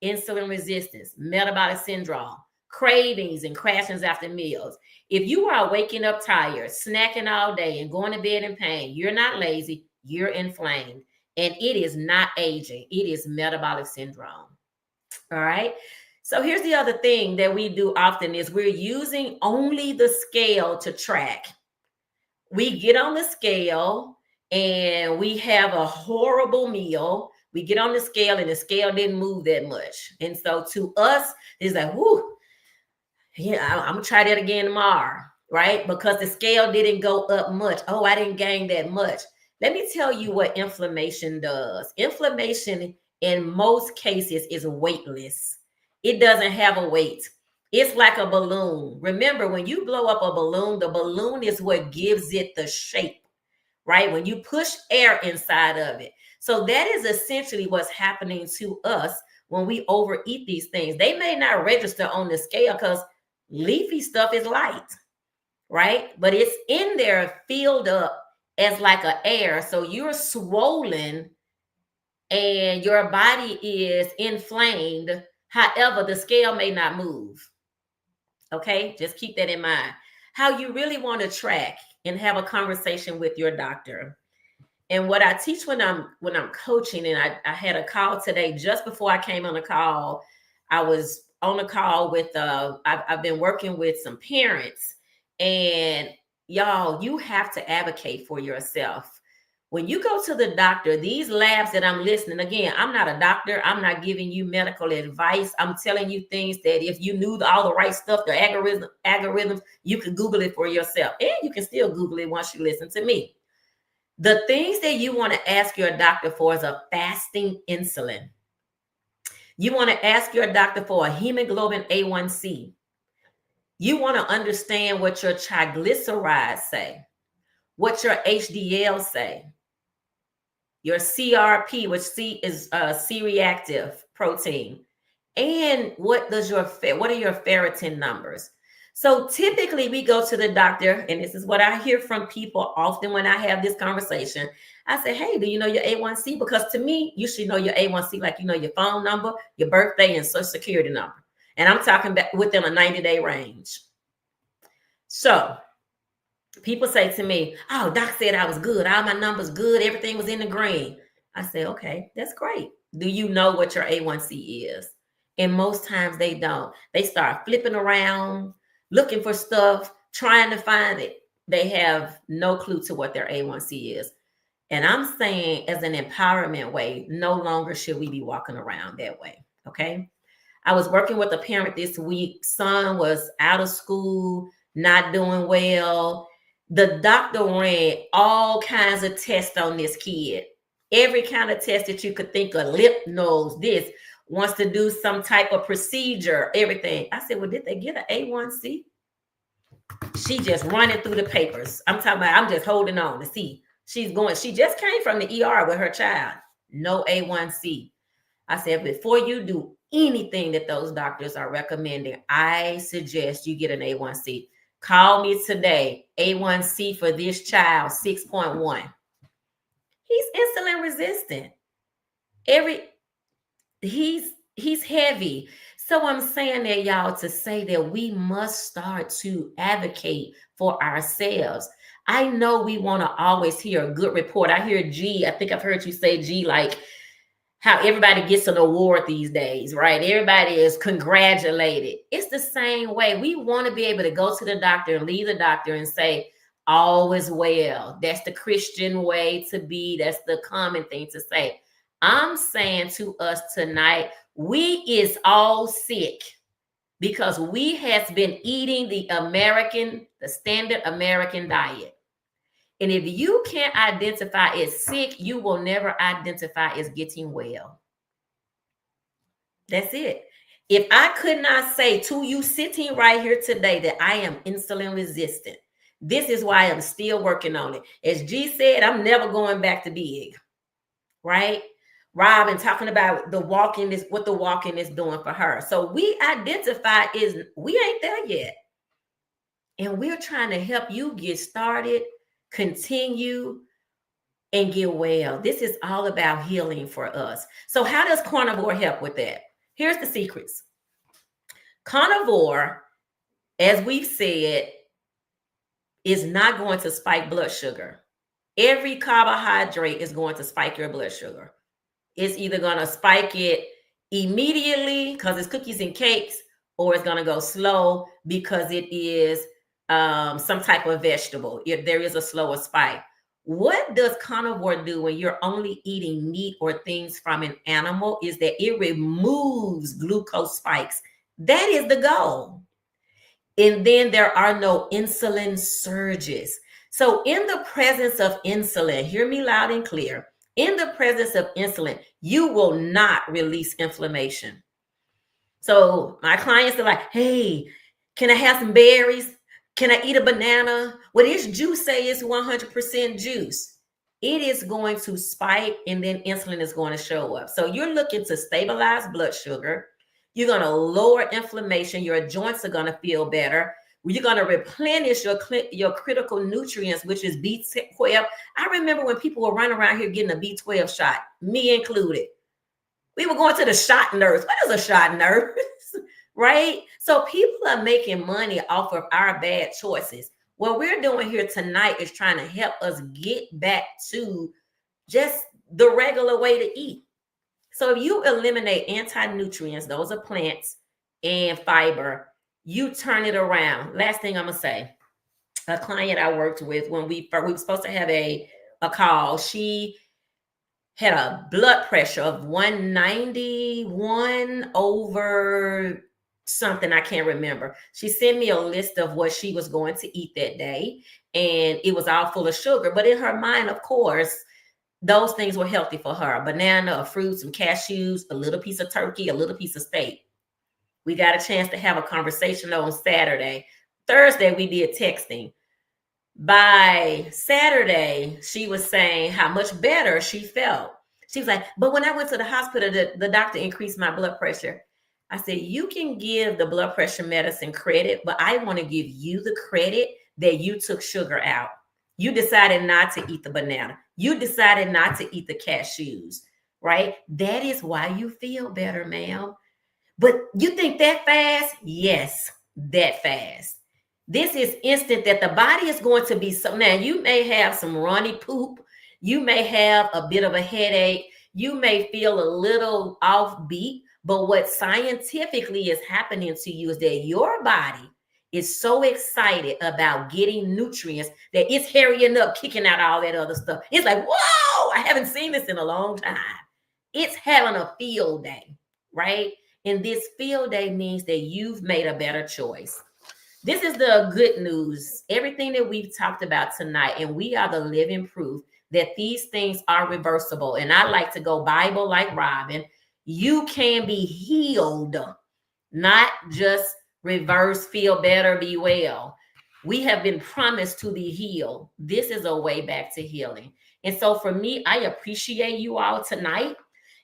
Insulin resistance, metabolic syndrome, cravings and crashings after meals. If you are waking up tired, snacking all day and going to bed in pain, you're not lazy, you're inflamed. And it is not aging. It is metabolic syndrome. All right. So here's the other thing that we do often is we're using only the scale to track. We get on the scale and we have a horrible meal. We get on the scale and the scale didn't move that much. And so to us, it's like, whoo, yeah, I'm going to try that again tomorrow, right? Because the scale didn't go up much. Oh, I didn't gain that much. Let me tell you what inflammation does. Inflammation in most cases is weightless. It doesn't have a weight. It's like a balloon. Remember, when you blow up a balloon, the balloon is what gives it the shape, right? When you push air inside of it. So that is essentially what's happening to us when we overeat these things. They may not register on the scale because leafy stuff is light, right? But it's in there filled up as like an air. So you're swollen and your body is inflamed. However, the scale may not move. Okay, just keep that in mind. How you really want to track and have a conversation with your doctor. And what I teach when I'm coaching, and I had a call today just before I came on the call. I was on a call with I've been working with some parents, and y'all, you have to advocate for yourself. When you go to the doctor, these labs that I'm listening, again, I'm not a doctor. I'm not giving you medical advice. I'm telling you things that if you knew all the right stuff, the algorithms, you could Google it for yourself. And you can still Google it once you listen to me. The things that you want to ask your doctor for is a fasting insulin. You want to ask your doctor for a hemoglobin A1C. You want to understand what your triglycerides say, what your HDL say, your CRP, which C is C-reactive protein, and what are your ferritin numbers. So typically we go to the doctor, and this is what I hear from people often when I have this conversation. I say, hey, do you know your A1C? Because to me, you should know your A1C like you know your phone number, your birthday, and social security number. And I'm talking about within a 90-day range. So people say to me, oh, doc said I was good. All my numbers good. Everything was in the green. I say, okay, that's great. Do you know what your A1C is? And most times they don't. They start flipping around, looking for stuff, trying to find it. They have no clue to what their A1C is. And I'm saying, as an empowerment way, no longer should we be walking around that way. Okay. I was working with a parent this week. Son was out of school, not doing well. The doctor ran all kinds of tests on this kid. Every kind of test that you could think of, lip, nose, this, wants to do some type of procedure, everything. I said, well, did they get an A1C? She just running through the papers. I'm talking about, I'm just holding on to see. She just came from the ER with her child. No A1C. I said, before you do anything that those doctors are recommending, I suggest you get an A1C. Call me today. A1C for this child, 6.1. He's insulin resistant. He's heavy. So I'm saying that, y'all, to say that we must start to advocate for ourselves. I know we want to always hear a good report. I hear Gie, I think I've heard you say, Gie, like, how everybody gets an award these days, right? Everybody is congratulated. It's the same way. We want to be able to go to the doctor and leave the doctor and say, all is well. That's the Christian way to be. That's the common thing to say. I'm saying to us tonight, we is all sick because we has been eating the standard American diet. And if you can't identify as sick, you will never identify as getting well. That's it. If I could not say to you sitting right here today that I am insulin resistant, this is why I'm still working on it. As G said, I'm never going back to big, right? Robyn talking about the walking is what the walking is doing for her. So we identify is we ain't there yet. And we're trying to help you get started, continue, and get well. This is all about healing for us. So how does carnivore help with that? Here's the secrets. Carnivore, as we've said, is not going to spike blood sugar. Every carbohydrate is going to spike your blood sugar. It's either going to spike it immediately because it's cookies and cakes, or it's going to go slow because it is some type of vegetable. If there is a slower spike. What does carnivore do when you're only eating meat or things from an animal is that it removes glucose spikes. That is the goal. And then there are no insulin surges. So in the presence of insulin, hear me loud and clear, in the presence of insulin, you will not release inflammation. So my clients are like, hey, can I have some berries? Can I eat a banana? Well, this juice say it's 100% juice. It is going to spike and then insulin is going to show up. So you're looking to stabilize blood sugar. You're going to lower inflammation. Your joints are going to feel better. You're going to replenish your critical nutrients, which is B12. I remember when people were running around here getting a B12 shot, me included. We were going to the shot nurse. What is a shot nurse? Right? So people are making money off of our bad choices. What we're doing here tonight is trying to help us get back to just the regular way to eat. So if you eliminate anti-nutrients, those are plants, and fiber, you turn it around. Last thing I'm going to say, a client I worked with when we were supposed to have a call, she had a blood pressure of 191 over something I can't remember. She sent me a list of what she was going to eat that day, and it was all full of sugar. But in her mind, of course, those things were healthy for her. A banana, a fruit, some cashews, a little piece of turkey, a little piece of steak. We got a chance to have a conversation on Saturday. Thursday, we did texting. By Saturday, she was saying how much better she felt. She was like, but when I went to the hospital, the doctor increased my blood pressure. I said, you can give the blood pressure medicine credit, but I want to give you the credit that you took sugar out. You decided not to eat the banana. You decided not to eat the cashews, right? That is why you feel better, ma'am. But you think that fast? Yes, that fast. This is instant that the body is going to be so. Now, you may have some runny poop. You may have a bit of a headache. You may feel a little offbeat. But what scientifically is happening to you is that your body is so excited about getting nutrients that it's hurrying up, kicking out all that other stuff. It's like, whoa, I haven't seen this in a long time. It's having a field day, right? And this field day means that you've made a better choice. This is the good news. Everything that we've talked about tonight, and we are the living proof that these things are reversible. And I like to go Bible like Robyn. You can be healed, not just reverse, feel better, be well. We have been promised to be healed. This is a way back to healing. And so for me, I appreciate you all tonight.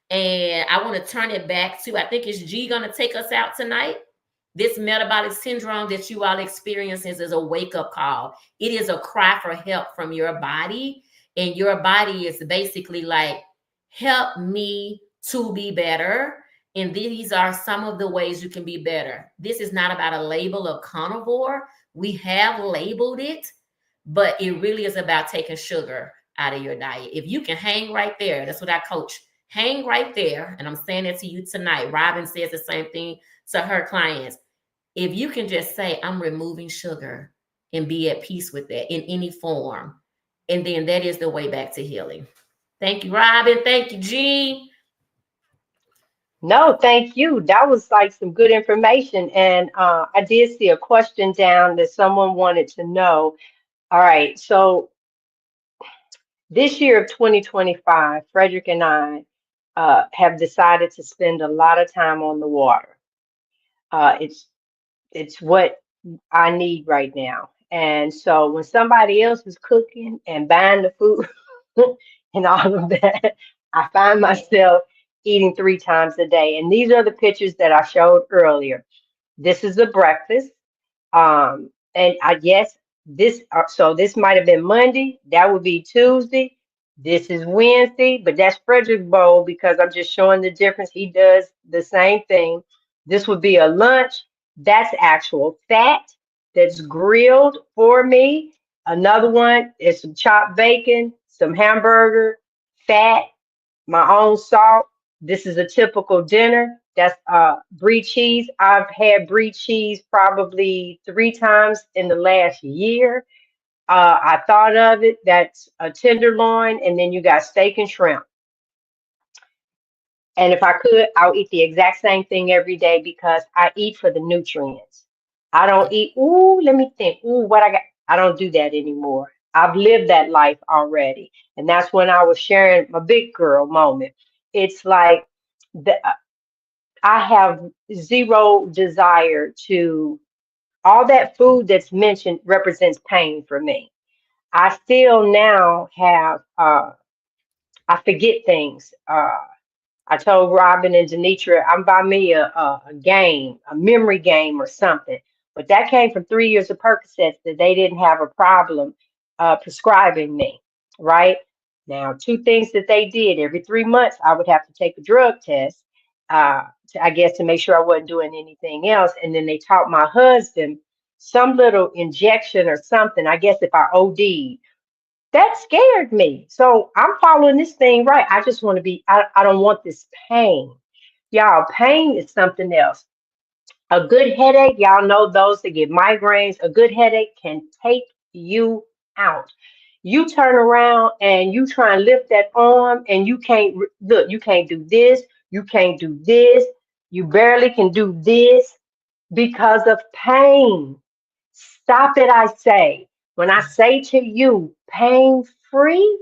And I want to turn it back to, I think it's G going to take us out tonight. This metabolic syndrome that you all experience is a wake-up call. It is a cry for help from your body. And your body is basically like, help me to be better. And these are some of the ways you can be better. This is not about a label of carnivore. We have labeled it, but it really is about taking sugar out of your diet. If you can hang right there, that's what I coach. hang right there. And I'm saying it to you tonight. Robyn says the same thing to her clients. If you can just say, I'm removing sugar and be at peace with that in any form, and then that is the way back to healing. Thank you, Robyn. Thank you, Gie. No, thank you. That was like some good information. And I did see a question down that someone wanted to know. All right, so this year of 2025, Frederick and I have decided to spend a lot of time on the water. It's what I need right now. And so when somebody else is cooking and buying the food and all of that, I find myself eating 3 times a day. And these are the pictures that I showed earlier. This is the breakfast. And I guess so this might have been Monday. That would be Tuesday. This is Wednesday, but that's Frederick's bowl because I'm just showing the difference. He does the same thing. This would be a lunch. That's actual fat that's grilled for me. Another one is some chopped bacon, some hamburger, fat, my own salt. This is a typical dinner. That's brie cheese. I've had brie cheese probably 3 times in the last year. I thought of it. That's a tenderloin, and then you got steak and shrimp. And if I could, I'll eat the exact same thing every day because I eat for the nutrients. I don't eat, ooh, let me think, ooh, what I got. I don't do that anymore. I've lived that life already. And that's when I was sharing my big girl moment. It's like I have zero desire to, all that food that's mentioned represents pain for me. I still now have, I forget things. I told Robyn and DeNitra, I'm buy me a game, a memory game or something. But that came from 3 years of Percocets that they didn't have a problem prescribing me, right? Now, 2 things that they did every 3 months, I would have to take a drug test, I guess, to make sure I wasn't doing anything else. And then they taught my husband some little injection or something, I guess, if I OD'd. That scared me. So I'm following this thing right. I just want to be, I don't want this pain. Y'all, pain is something else. A good headache, y'all know those that get migraines, a good headache can take you out. You turn around and you try and lift that arm and you can't, look, you can't do this, you can't do this, you barely can do this because of pain. Stop it, I say. When I say to you, pain free,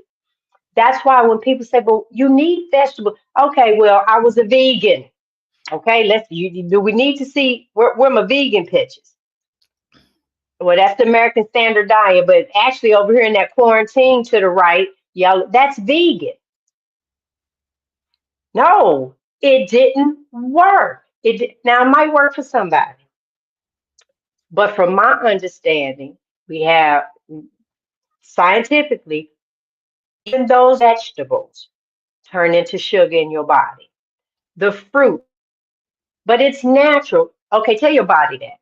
that's why when people say, well, you need vegetables. Okay, well, I was a vegan. Okay, do we need to see where my vegan pictures? Well, that's the American Standard Diet, but actually over here in that quarantine to the right, y'all, that's vegan. No, it didn't work. Now it might work for somebody, but from my understanding, we have scientifically, even those vegetables turn into sugar in your body. The fruit, but it's natural. Okay, tell your body that.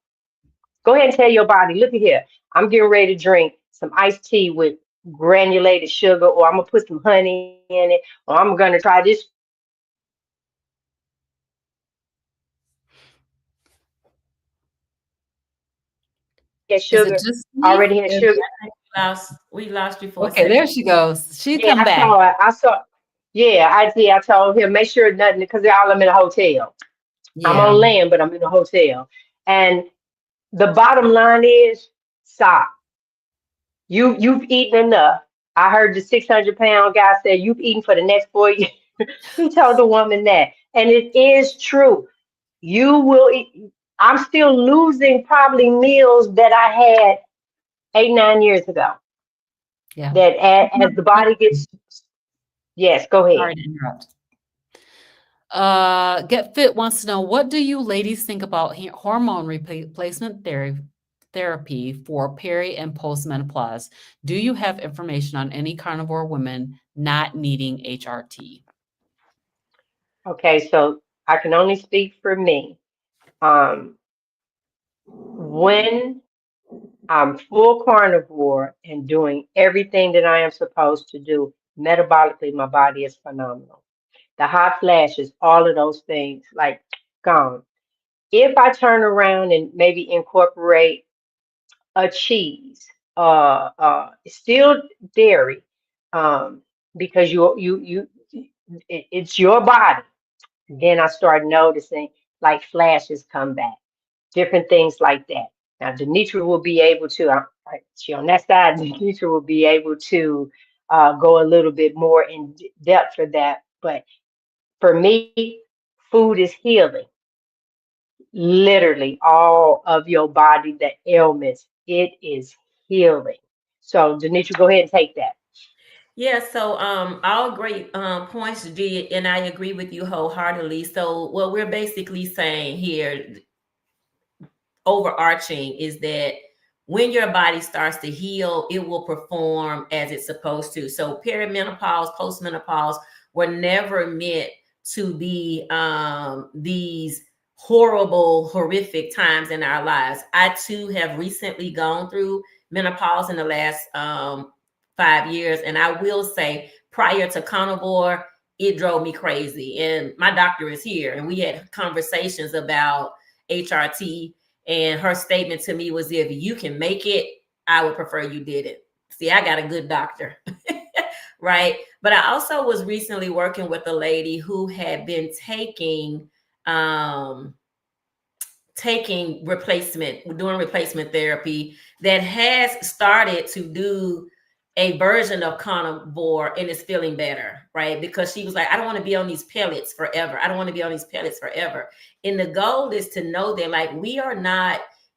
Go ahead and tell your body, look at here. I'm getting ready to drink some iced tea with granulated sugar, or I'm gonna put some honey in it, or I'm gonna try this Is it sugar, just me? already has sugar. We lost you for a Okay, second. there she goes. She Yeah, come I back. saw it. I saw. Yeah, I did. I told him make sure nothing because y'all I'm in a hotel. I'm Yeah. on land, but I'm in a hotel. And the bottom line is stop. You've eaten enough. I heard the 600-pound guy say you've eaten for the next 4 years. He told the woman that, and it is true. You will eat. I'm still losing probably meals that I had 8, 9 years ago. Yeah. That as the body gets, yes, go ahead. Sorry to interrupt. Get Fit wants to know, what do you ladies think about hormone replacement therapy for peri and postmenopause? Do you have information on any carnivore women not needing HRT? Okay, so I can only speak for me. Um, when I'm full carnivore and doing everything that I am supposed to do, metabolically, my body is phenomenal. the hot flashes, all of those things, like gone. If I turn around and maybe incorporate a cheese, still dairy, um, because it's your body. Then I start noticing like flashes come back, different things like that. Now, DeNitra will be able to, she on that side, DeNitra will be able to go a little bit more in depth for that. But for me, food is healing. Literally, all of your body, the ailments, it is healing. So, DeNitra, go ahead and take that. Yeah, so all great points, G, and I agree with you wholeheartedly. So what we're basically saying here, overarching, is that when your body starts to heal, it will perform as it's supposed to. So perimenopause, postmenopause were never meant to be these horrible, horrific times in our lives. I too have recently gone through menopause in the last 5 years, and I will say, prior to carnivore, it drove me crazy. And my doctor is here, and we had conversations about HRT, and her statement to me was, if you can make it, I would prefer you did it. See, I got a good doctor. Right. But I also was recently working with a lady who had been taking doing replacement therapy, that has started to do a version of carnivore and is feeling better, right? Because she was like, I don't want to be on these pellets forever. I don't want to be on these pellets forever. And the goal is to know that, like,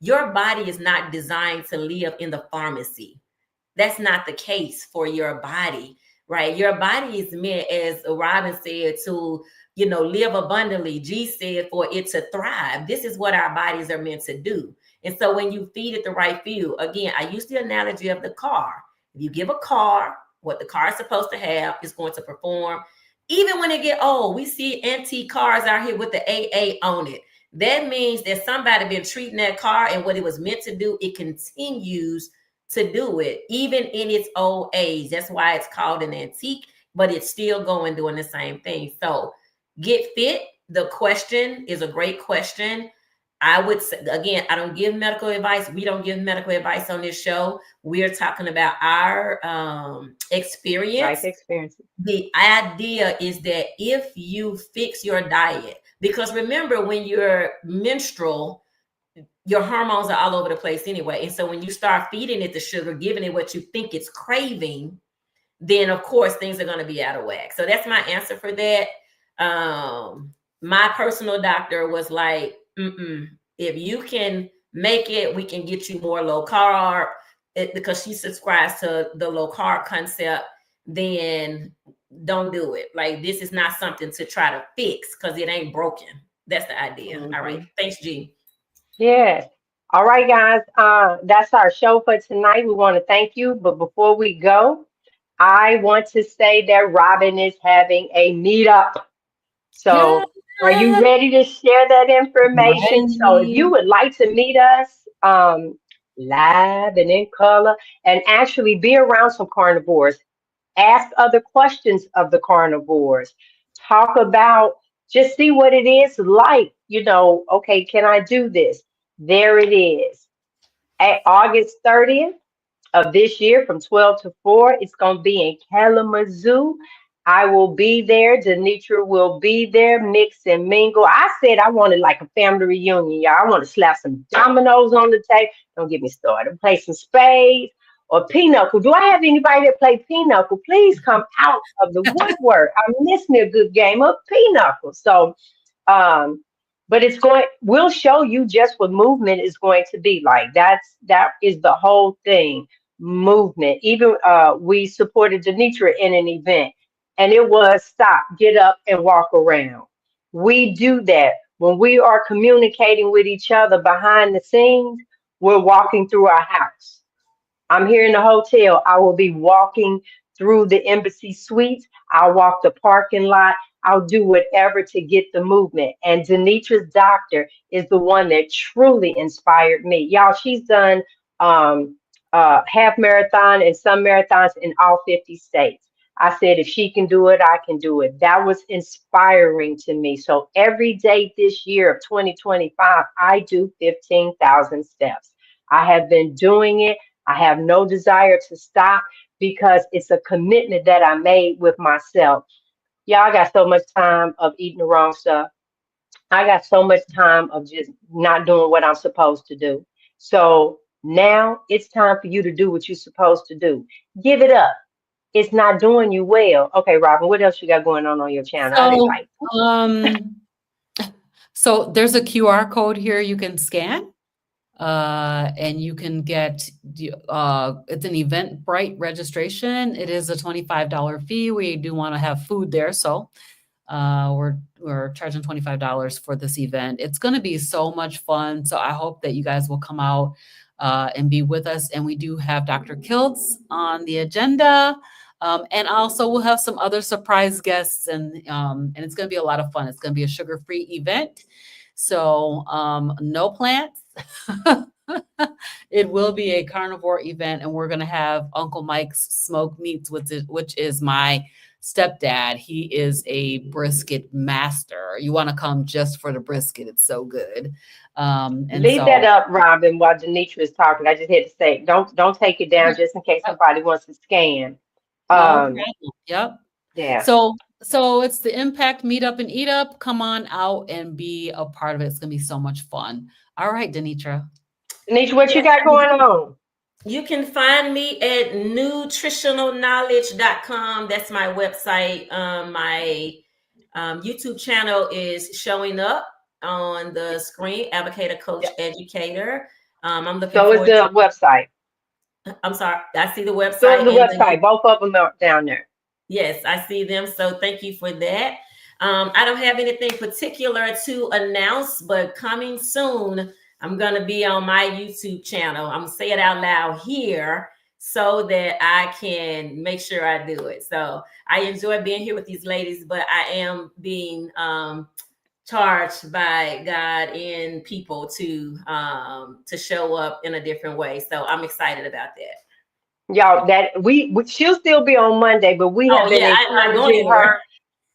your body is not designed to live in the pharmacy. That's not the case for your body, right? Your body is meant, as Robyn said, to, live abundantly. G said, for it to thrive. This is what our bodies are meant to do. And so when you feed it the right fuel, again, I use the analogy of the car. If you give a car what the car is supposed to have, it's going to perform. Even when it get old, we see antique cars out here with the AA on it. That means that somebody been treating that car, and what it was meant to do, it continues to do it, even in its old age. That's why it's called an antique, but it's still going, doing the same thing. So get fit. The question is a great question. I would say, again, I don't give medical advice. We don't give medical advice on this show. We're talking about our experience. Life experiences. The idea is that if you fix your diet, because remember, when you're menstrual, your hormones are all over the place anyway. And so when you start feeding it the sugar, giving it what you think it's craving, then of course things are going to be out of whack. So that's my answer for that. My personal doctor was like, if you can make it, we can get you more low carb, because she subscribes to the low carb concept. Then don't do it. Like, this is not something to try to fix, because it ain't broken. That's the idea. All right. Thanks, G. Yes. All right, guys. That's our show for tonight. We want to thank you. But before we go, I want to say that Robyn is having a meetup. So are you ready to share that information? So if you would like to meet us live and in color, and actually be around some carnivores, ask other questions of the carnivores, talk about, just see what it is like, okay, can I do this? There it is. At August 30th of this year from 12 to 4, it's going to be in Kalamazoo. I will be there. DeNitra will be there. Mix and mingle. I said I wanted like a family reunion, y'all. I want to slap some dominoes on the table. Don't get me started. Play some spades or pinochle. Do I have anybody that play pinochle? Please come out of the woodwork. I miss me a good game of pinochle. So, but we'll show you just what movement is going to be like. That is the whole thing. Movement. Even we supported DeNitra in an event, and it was stop, get up, and walk around. We do that when we are communicating with each other behind the scenes. We're walking through our house. I'm here in the hotel. I will be walking through the embassy suites. I'll walk the parking lot. I'll do whatever to get the movement. And DeNitra's doctor is the one that truly inspired me. Y'all, she's done half marathon and some marathons in all 50 states. I said, if she can do it, I can do it. That was inspiring to me. So every day this year of 2025, I do 15,000 steps. I have been doing it. I have no desire to stop because it's a commitment that I made with myself. Yeah, I got so much time of eating the wrong stuff. I got so much time of just not doing what I'm supposed to do. So now it's time for you to do what you're supposed to do. Give it up. It's not doing you well. Okay, Robin, what else you got going on your channel? I didn't So, like. um, so there's a QR code here you can scan, and you can get, it's an Eventbrite registration. It is a $25 fee. We do want to have food there. So, we're charging $25 for this event. It's going to be so much fun. So I hope that you guys will come out, and be with us. And we do have Dr. Kiltz on the agenda. And also we'll have some other surprise guests, and it's going to be a lot of fun. It's going to be a sugar-free event. So, no plants. It will be a carnivore event, and we're going to have Uncle Mike's Smoked Meats, which is my stepdad. He is a brisket master. You want to come just for the brisket. It's so good. And Leave so, that up, Robin, while DeNitra is talking. I just had to say, don't take it down just in case somebody wants to scan. no problem. Yep. Yeah. So it's the Impact Meet Up and Eat Up. Come on out and be a part of it. It's going to be so much fun. All right, DeNitra. DeNitra, what you got going on? You can find me at nutritionalknowledge.com. That's my website. My YouTube channel is showing up on the screen, Advocator Coach Educator. I'm looking So is the website. I'm sorry, I see the website. So is the website. Both of them are down there. Yes, I see them. So thank you for that. I don't have anything particular to announce, but coming soon, I'm going to be on my YouTube channel. I'm going to say it out loud here so that I can make sure I do it. So I enjoy being here with these ladies, but I am being charged by God and people to show up in a different way. So I'm excited about that. Y'all, that she'll still be on Monday, but we have been encouraging her.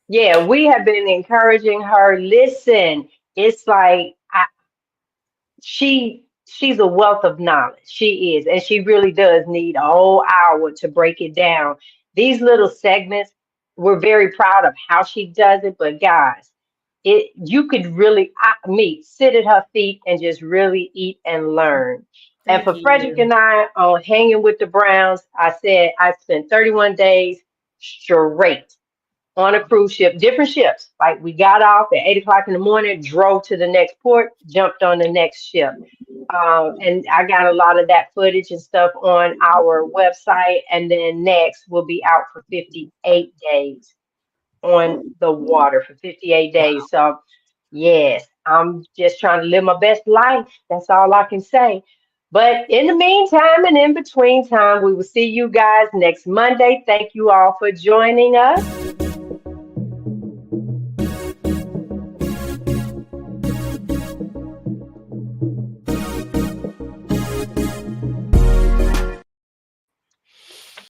Yeah, we have been encouraging her. Listen, it's like she's a wealth of knowledge. She is, and she really does need a whole hour to break it down. These little segments, we're very proud of how she does it, but guys, you could really sit at her feet and just really eat and learn. And for Frederick and I on Hanging with the Browns, I said I spent 31 days straight on a cruise ship, different ships. Like we got off at 8 o'clock in the morning, drove to the next port, jumped on the next ship. And I got a lot of that footage and stuff on our website. And then next we'll be out for 58 days on the water for 58 days. So yes, I'm just trying to live my best life. That's all I can say. But in the meantime and in between time, we will see you guys next Monday. Thank you all for joining us.